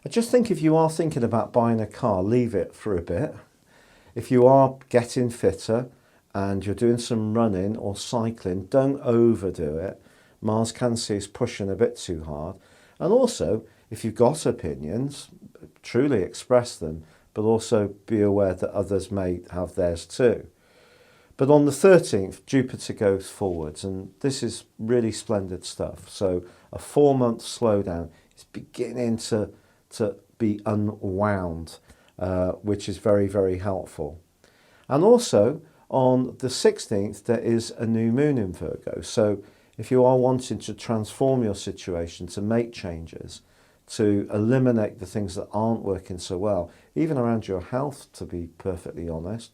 I just think if you are thinking about buying a car, leave it for a bit. If you are getting fitter and you're doing some running or cycling, don't overdo it. Mars can see us pushing a bit too hard. And also, if you've got opinions, truly express them, but also be aware that others may have theirs too. But on the 13th, Jupiter goes forwards, and this is really splendid stuff. So a 4-month slowdown is beginning to be unwound, which is very, very helpful. And also on the 16th, there is a new moon in Virgo. So if you are wanting to transform your situation, to make changes, to eliminate the things that aren't working so well, even around your health, to be perfectly honest,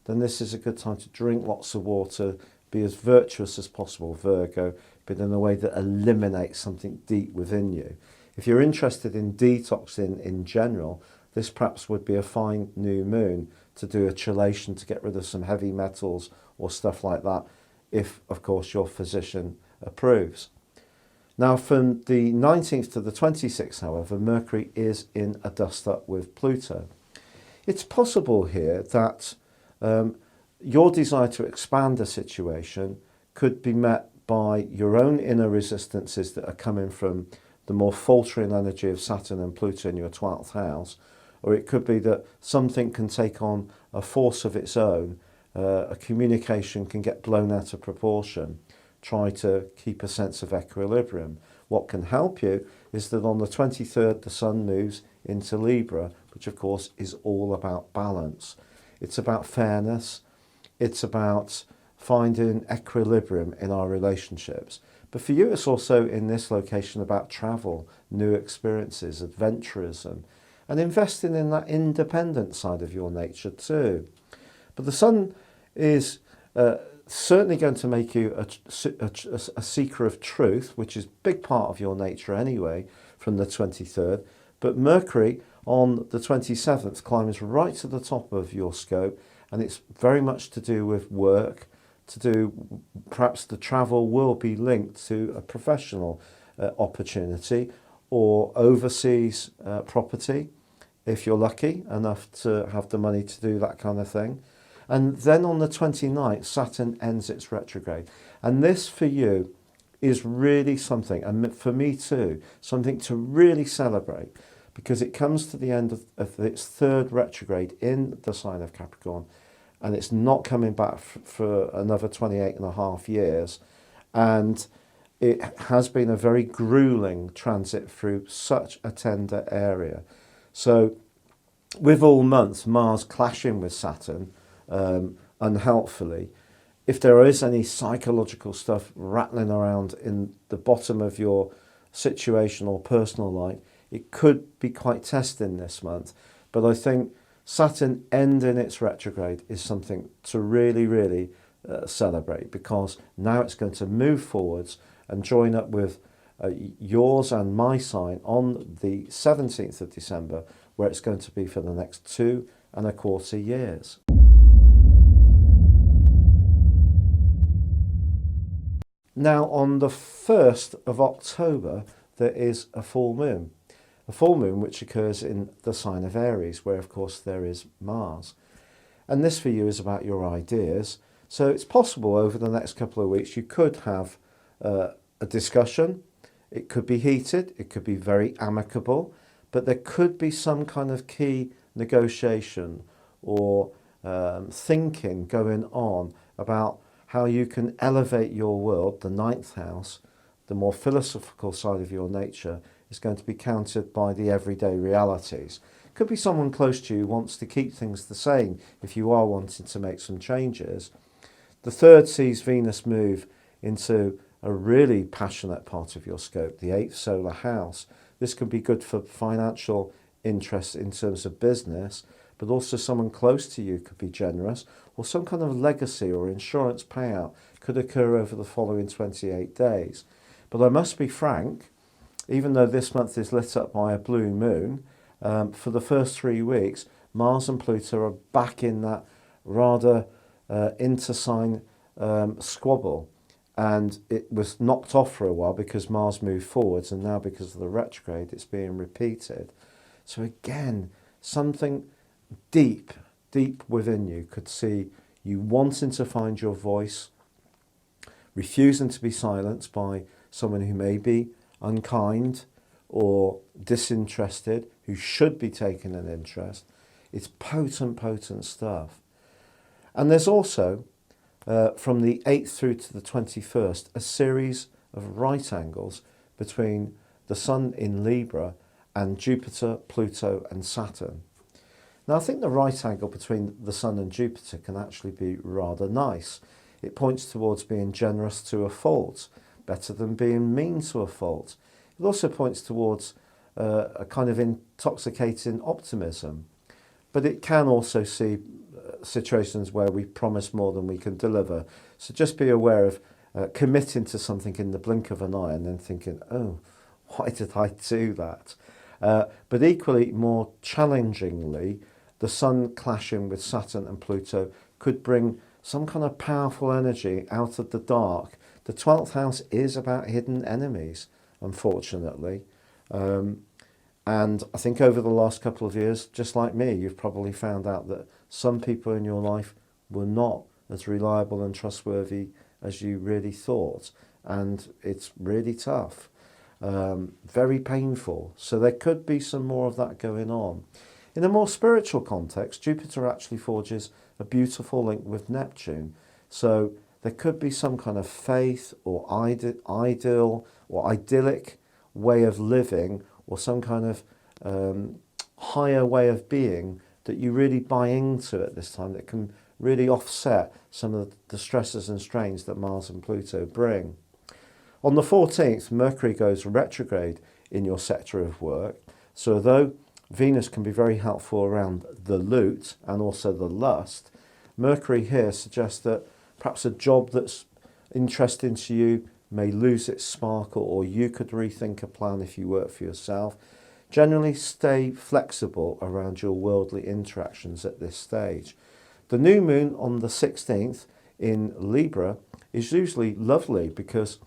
then this is a good time to drink lots of water, be as virtuous as possible, Virgo, but in a way that eliminates something deep within you. If you're interested in detoxing in general, this perhaps would be a fine new moon to do a chelation to get rid of some heavy metals or stuff like that, if, of course, your physician approves. Now, from the 19th to the 26th, however, Mercury is in a dust-up with Pluto. It's possible here that your desire to expand a situation could be met by your own inner resistances that are coming from the more faltering energy of Saturn and Pluto in your 12th house, or it could be that something can take on a force of its own, a communication can get blown out of proportion. Try to keep a sense of equilibrium. What can help you is that on the 23rd the Sun moves into Libra, which of course is all about balance. It's about fairness, it's about finding equilibrium in our relationships. But for you, it's also in this location about travel, new experiences, adventurism, and investing in that independent side of your nature too. But the Sun is certainly going to make you a seeker of truth, which is a big part of your nature anyway, from the 23rd. But Mercury on the 27th climbs right to the top of your scope, and it's very much to do with work, to do, perhaps the travel will be linked to a professional opportunity or overseas property, if you're lucky enough to have the money to do that kind of thing. And then on the 29th, Saturn ends its retrograde. And this for you is really something, and for me too, something to really celebrate, because it comes to the end of its third retrograde in the sign of Capricorn, and it's not coming back for another 28 and a half years. And it has been a very grueling transit through such a tender area. So with all months, Mars clashing with Saturn, unhelpfully, if there is any psychological stuff rattling around in the bottom of your situation or personal life, it could be quite testing this month. But I think Saturn ending its retrograde is something to really, really celebrate, because now it's going to move forwards and join up with yours and my sign on the 17th of December, where it's going to be for the next 2.25 years. Now, on the 1st of October, there is a full moon. A full moon which occurs in the sign of Aries, where of course there is Mars. And this for you is about your ideas. So it's possible over the next couple of weeks you could have a discussion. It could be heated, it could be very amicable, but there could be some kind of key negotiation or thinking going on about how you can elevate your world. The 9th house, the more philosophical side of your nature, is going to be countered by the everyday realities. Could be someone close to you who wants to keep things the same if you are wanting to make some changes. The 3rd sees Venus move into a really passionate part of your scope, the 8th solar house. This can be good for financial interests in terms of business, but also someone close to you could be generous, or some kind of legacy or insurance payout could occur over the following 28 days. But I must be frank, even though this month is lit up by a blue moon for the first 3 weeks, Mars and Pluto are back in that rather intersign squabble. And it was knocked off for a while because Mars moved forwards, and now because of the retrograde, it's being repeated. So again, something deep within you could see you wanting to find your voice, refusing to be silenced by someone who may be unkind or disinterested, who should be taking an interest. It's potent stuff. And there's also, from the 8th through to the 21st, a series of right angles between the Sun in Libra and Jupiter, Pluto and Saturn. Now I think the right angle between the Sun and Jupiter can actually be rather nice. It points towards being generous to a fault, better than being mean to a fault. It also points towards a kind of intoxicating optimism. But it can also see situations where we promise more than we can deliver. So just be aware of committing to something in the blink of an eye and then thinking, oh, why did I do that? But equally, more challengingly, the Sun clashing with Saturn and Pluto could bring some kind of powerful energy out of the dark. The 12th house is about hidden enemies, unfortunately. And I think over the last couple of years, just like me, you've probably found out that some people in your life were not as reliable and trustworthy as you really thought. And it's really tough, very painful. So there could be some more of that going on. In a more spiritual context, Jupiter actually forges a beautiful link with Neptune. So there could be some kind of faith or ideal or idyllic way of living, or some kind of higher way of being that you really buy into at this time, that can really offset some of the stresses and strains that Mars and Pluto bring. On the 14th, Mercury goes retrograde in your sector of work. So although Venus can be very helpful around the loot and also the lust, Mercury here suggests that perhaps a job that's interesting to you may lose its sparkle, or you could rethink a plan if you work for yourself. Generally stay flexible around your worldly interactions at this stage. The new moon on the 16th in Libra is usually lovely because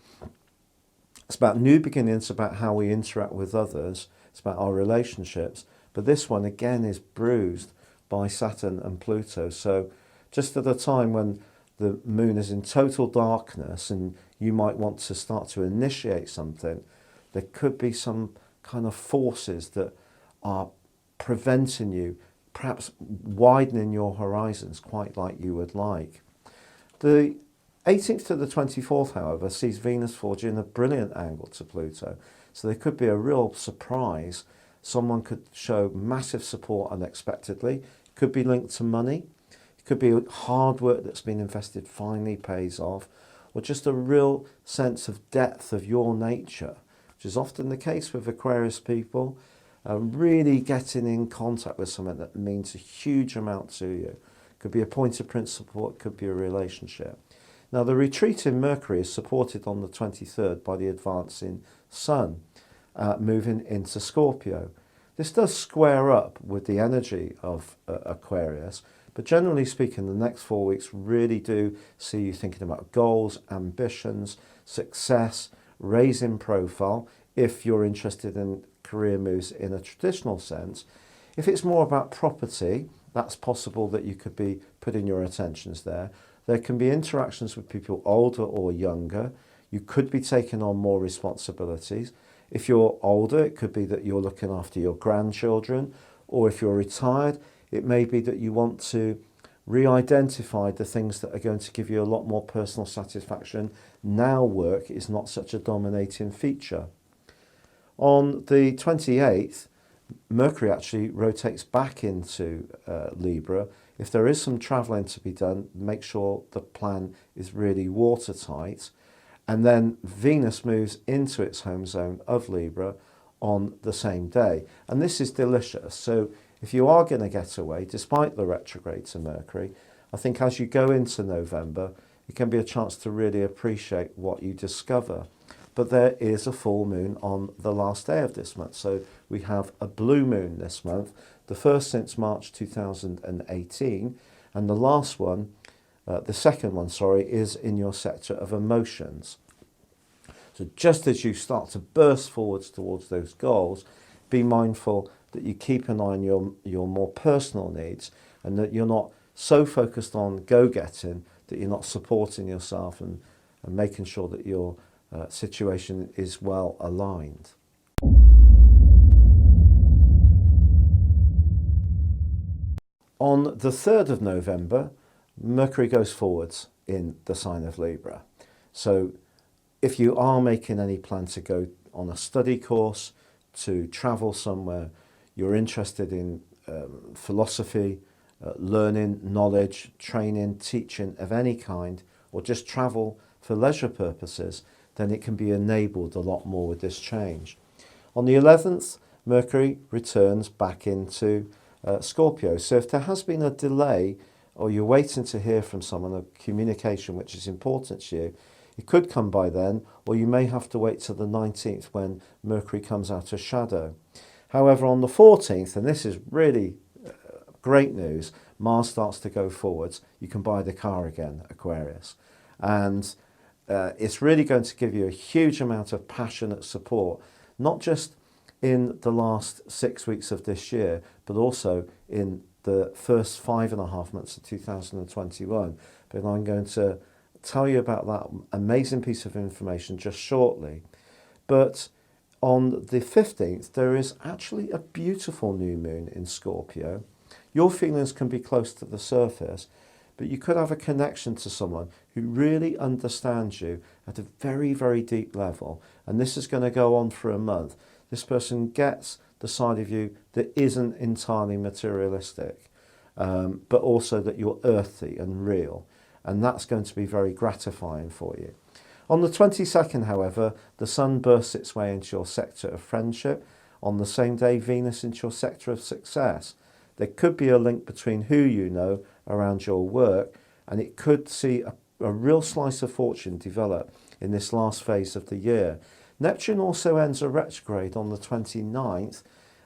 it's about new beginnings, about how we interact with others, it's about our relationships. But this one again is bruised by Saturn and Pluto. So just at a time when the moon is in total darkness and you might want to start to initiate something, there could be some kind of forces that are preventing you, perhaps widening your horizons quite like you would like. The 18th to the 24th, however, sees Venus forging a brilliant angle to Pluto. So there could be a real surprise. Someone could show massive support unexpectedly. It could be linked to money. It could be hard work that's been invested finally pays off, or just a real sense of depth of your nature, which is often the case with Aquarius people. Really getting in contact with something that means a huge amount to you. It could be a point of principle, it could be a relationship. Now the retreat in Mercury is supported on the 23rd by the advancing Sun, moving into Scorpio. This does square up with the energy of Aquarius, but generally speaking, the next 4 weeks really do see you thinking about goals, ambitions, success, raising profile, if you're interested in career moves in a traditional sense. If it's more about property, that's possible that you could be putting your attentions there. There can be interactions with people older or younger. You could be taking on more responsibilities. If you're older, it could be that you're looking after your grandchildren, or if you're retired, it may be that you want to re-identify the things that are going to give you a lot more personal satisfaction. Now work is not such a dominating feature. On the 28th, Mercury actually rotates back into Libra. If there is some travelling to be done, make sure the plan is really watertight. And then Venus moves into its home zone of Libra on the same day. And this is delicious. So if you are going to get away, despite the retrograde to Mercury, I think as you go into November, it can be a chance to really appreciate what you discover. but there is a full moon on the last day of this month. So we have a blue moon this month, the first since March 2018, and the last one, the second one, sorry, is in your sector of emotions. So just as you start to burst forwards towards those goals, be mindful that you keep an eye on your more personal needs, and that you're not so focused on go-getting that you're not supporting yourself and making sure that your situation is well aligned. On the 3rd of November, Mercury goes forwards in the sign of Libra. So if you are making any plan to go on a study course, to travel somewhere, you're interested in philosophy, learning, knowledge, training, teaching of any kind, or just travel for leisure purposes, then it can be enabled a lot more with this change. On the 11th, Mercury returns back into Scorpio. So if there has been a delay, or you're waiting to hear from someone, a communication which is important to you, it could come by then, or you may have to wait till the 19th when Mercury comes out of shadow. However, on the 14th, and this is really great news, Mars starts to go forwards. You can buy the car again, Aquarius. And it's really going to give you a huge amount of passionate support, not just in the last 6 weeks of this year, but also in the first 5.5 months of 2021. But I'm going to tell you about that amazing piece of information just shortly. But on the 15th, there is actually a beautiful new moon in Scorpio. Your feelings can be close to the surface, but you could have a connection to someone who really understands you at a very, very deep level. And this is going to go on for a month. This person gets the side of you that isn't entirely materialistic, but also that you're earthy and real. And that's going to be very gratifying for you. On the 22nd, however, the Sun bursts its way into your sector of friendship. On the same day, Venus into your sector of success. There could be a link between who you know around your work, and it could see a real slice of fortune develop in this last phase of the year. Neptune also ends a retrograde on the 29th,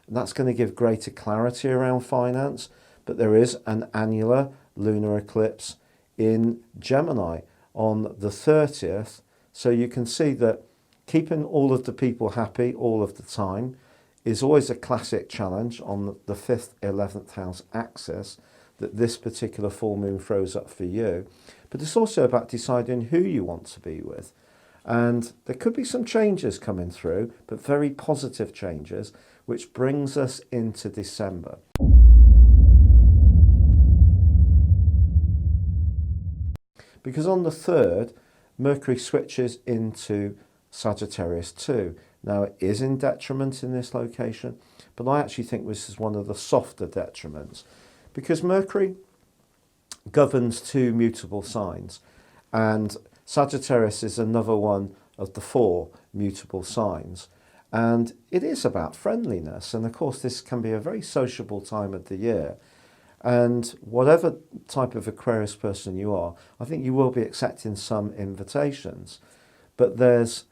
and that's going to give greater clarity around finance, but there is an annular lunar eclipse in Gemini on the 30th, so you can see that keeping all of the people happy all of the time is always a classic challenge on the 5th, 11th house axis that this particular full moon throws up for you. But it's also about deciding who you want to be with. And there could be some changes coming through, but very positive changes, which brings us into December. Because on the 3rd, Mercury switches into Sagittarius too. Now, it is in detriment in this location, but I actually think this is one of the softer detriments, because Mercury governs 2 mutable signs, and Sagittarius is another one of the 4 mutable signs. And it is about friendliness, and of course this can be a very sociable time of the year. And whatever type of Aquarius person you are, I think you will be accepting some invitations. But there's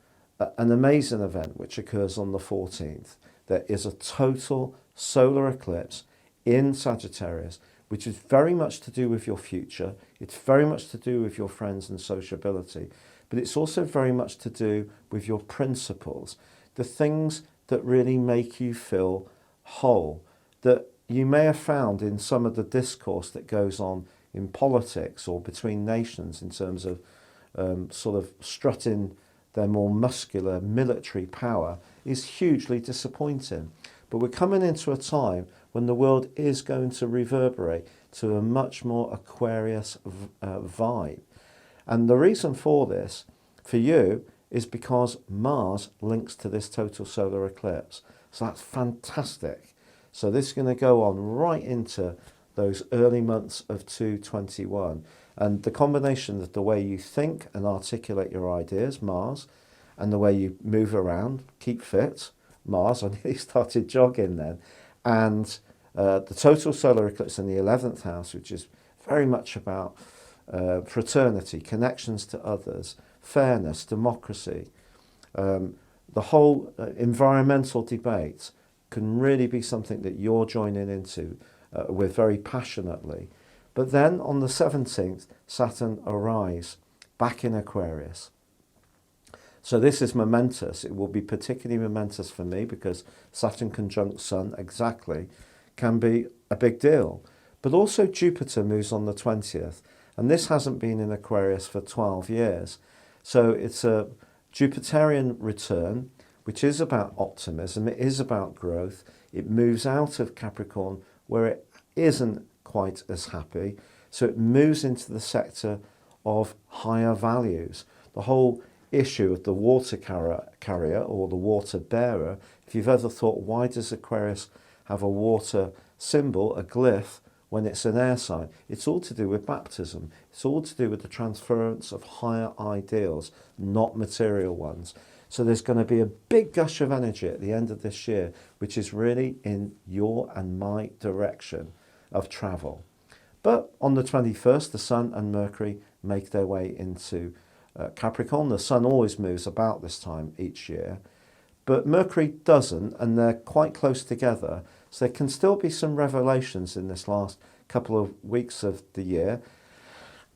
an amazing event which occurs on the 14th. There is a total solar eclipse in Sagittarius, which is very much to do with your future. It's very much to do with your friends and sociability, but it's also very much to do with your principles, the things that really make you feel whole, that you may have found in some of the discourse that goes on in politics or between nations in terms of sort of strutting their more muscular military power is hugely disappointing. But we're coming into a time when the world is going to reverberate to a much more Aquarius vibe. And the reason for this, for you, is because Mars links to this total solar eclipse. So that's fantastic. So this is going to go on right into those early months of 2021. And the combination of the way you think and articulate your ideas, Mars, and the way you move around, keep fit, Mars, I nearly started jogging then, and the total solar eclipse in the 11th house, which is very much about fraternity, connections to others, fairness, democracy, The whole environmental debate can really be something that you're joining into with very passionately. But then on the 17th, Saturn arrives back in Aquarius. So this is momentous. It will be particularly momentous for me because Saturn conjunct Sun exactly can be a big deal. But also Jupiter moves on the 20th, and this hasn't been in Aquarius for 12 years. So it's a Jupiterian return, which is about optimism, it is about growth. It moves out of Capricorn where it isn't quite as happy. So it moves into the sector of higher values. The whole issue of the water carrier or the water bearer, if you've ever thought, why does Aquarius have a water symbol, a glyph, when it's an air sign? It's all to do with baptism. It's all to do with the transference of higher ideals, not material ones. So there's going to be a big gush of energy at the end of this year, which is really in your and my direction of travel. But on the 21st, the Sun and Mercury make their way into Capricorn. The Sun always moves about this time each year, but Mercury doesn't, and they're quite close together. So there can still be some revelations in this last couple of weeks of the year.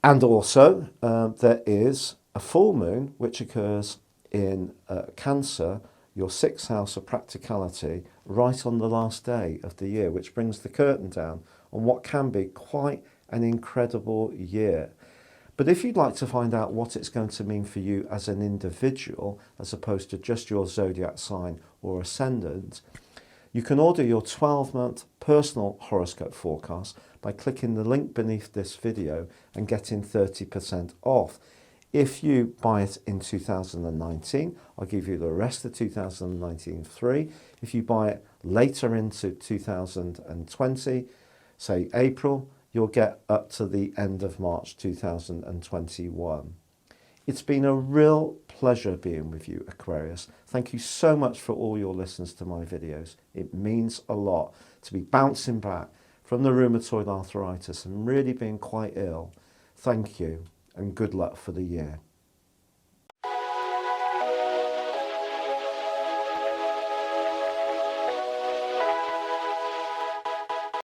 And also there is a full moon, which occurs in Cancer, your 6th house of practicality, right on the last day of the year, which brings the curtain down on what can be quite an incredible year. But if you'd like to find out what it's going to mean for you as an individual, as opposed to just your zodiac sign or ascendant, you can order your 12-month personal horoscope forecast by clicking the link beneath this video and getting 30% off. If you buy it in 2019, I'll give you the rest of 2019 free. If you buy it later into 2020, say April, you'll get up to the end of March 2021. It's been a real pleasure being with you, Aquarius. Thank you so much for all your listens to my videos. It means a lot to be bouncing back from the rheumatoid arthritis and really being quite ill. Thank you and good luck for the year.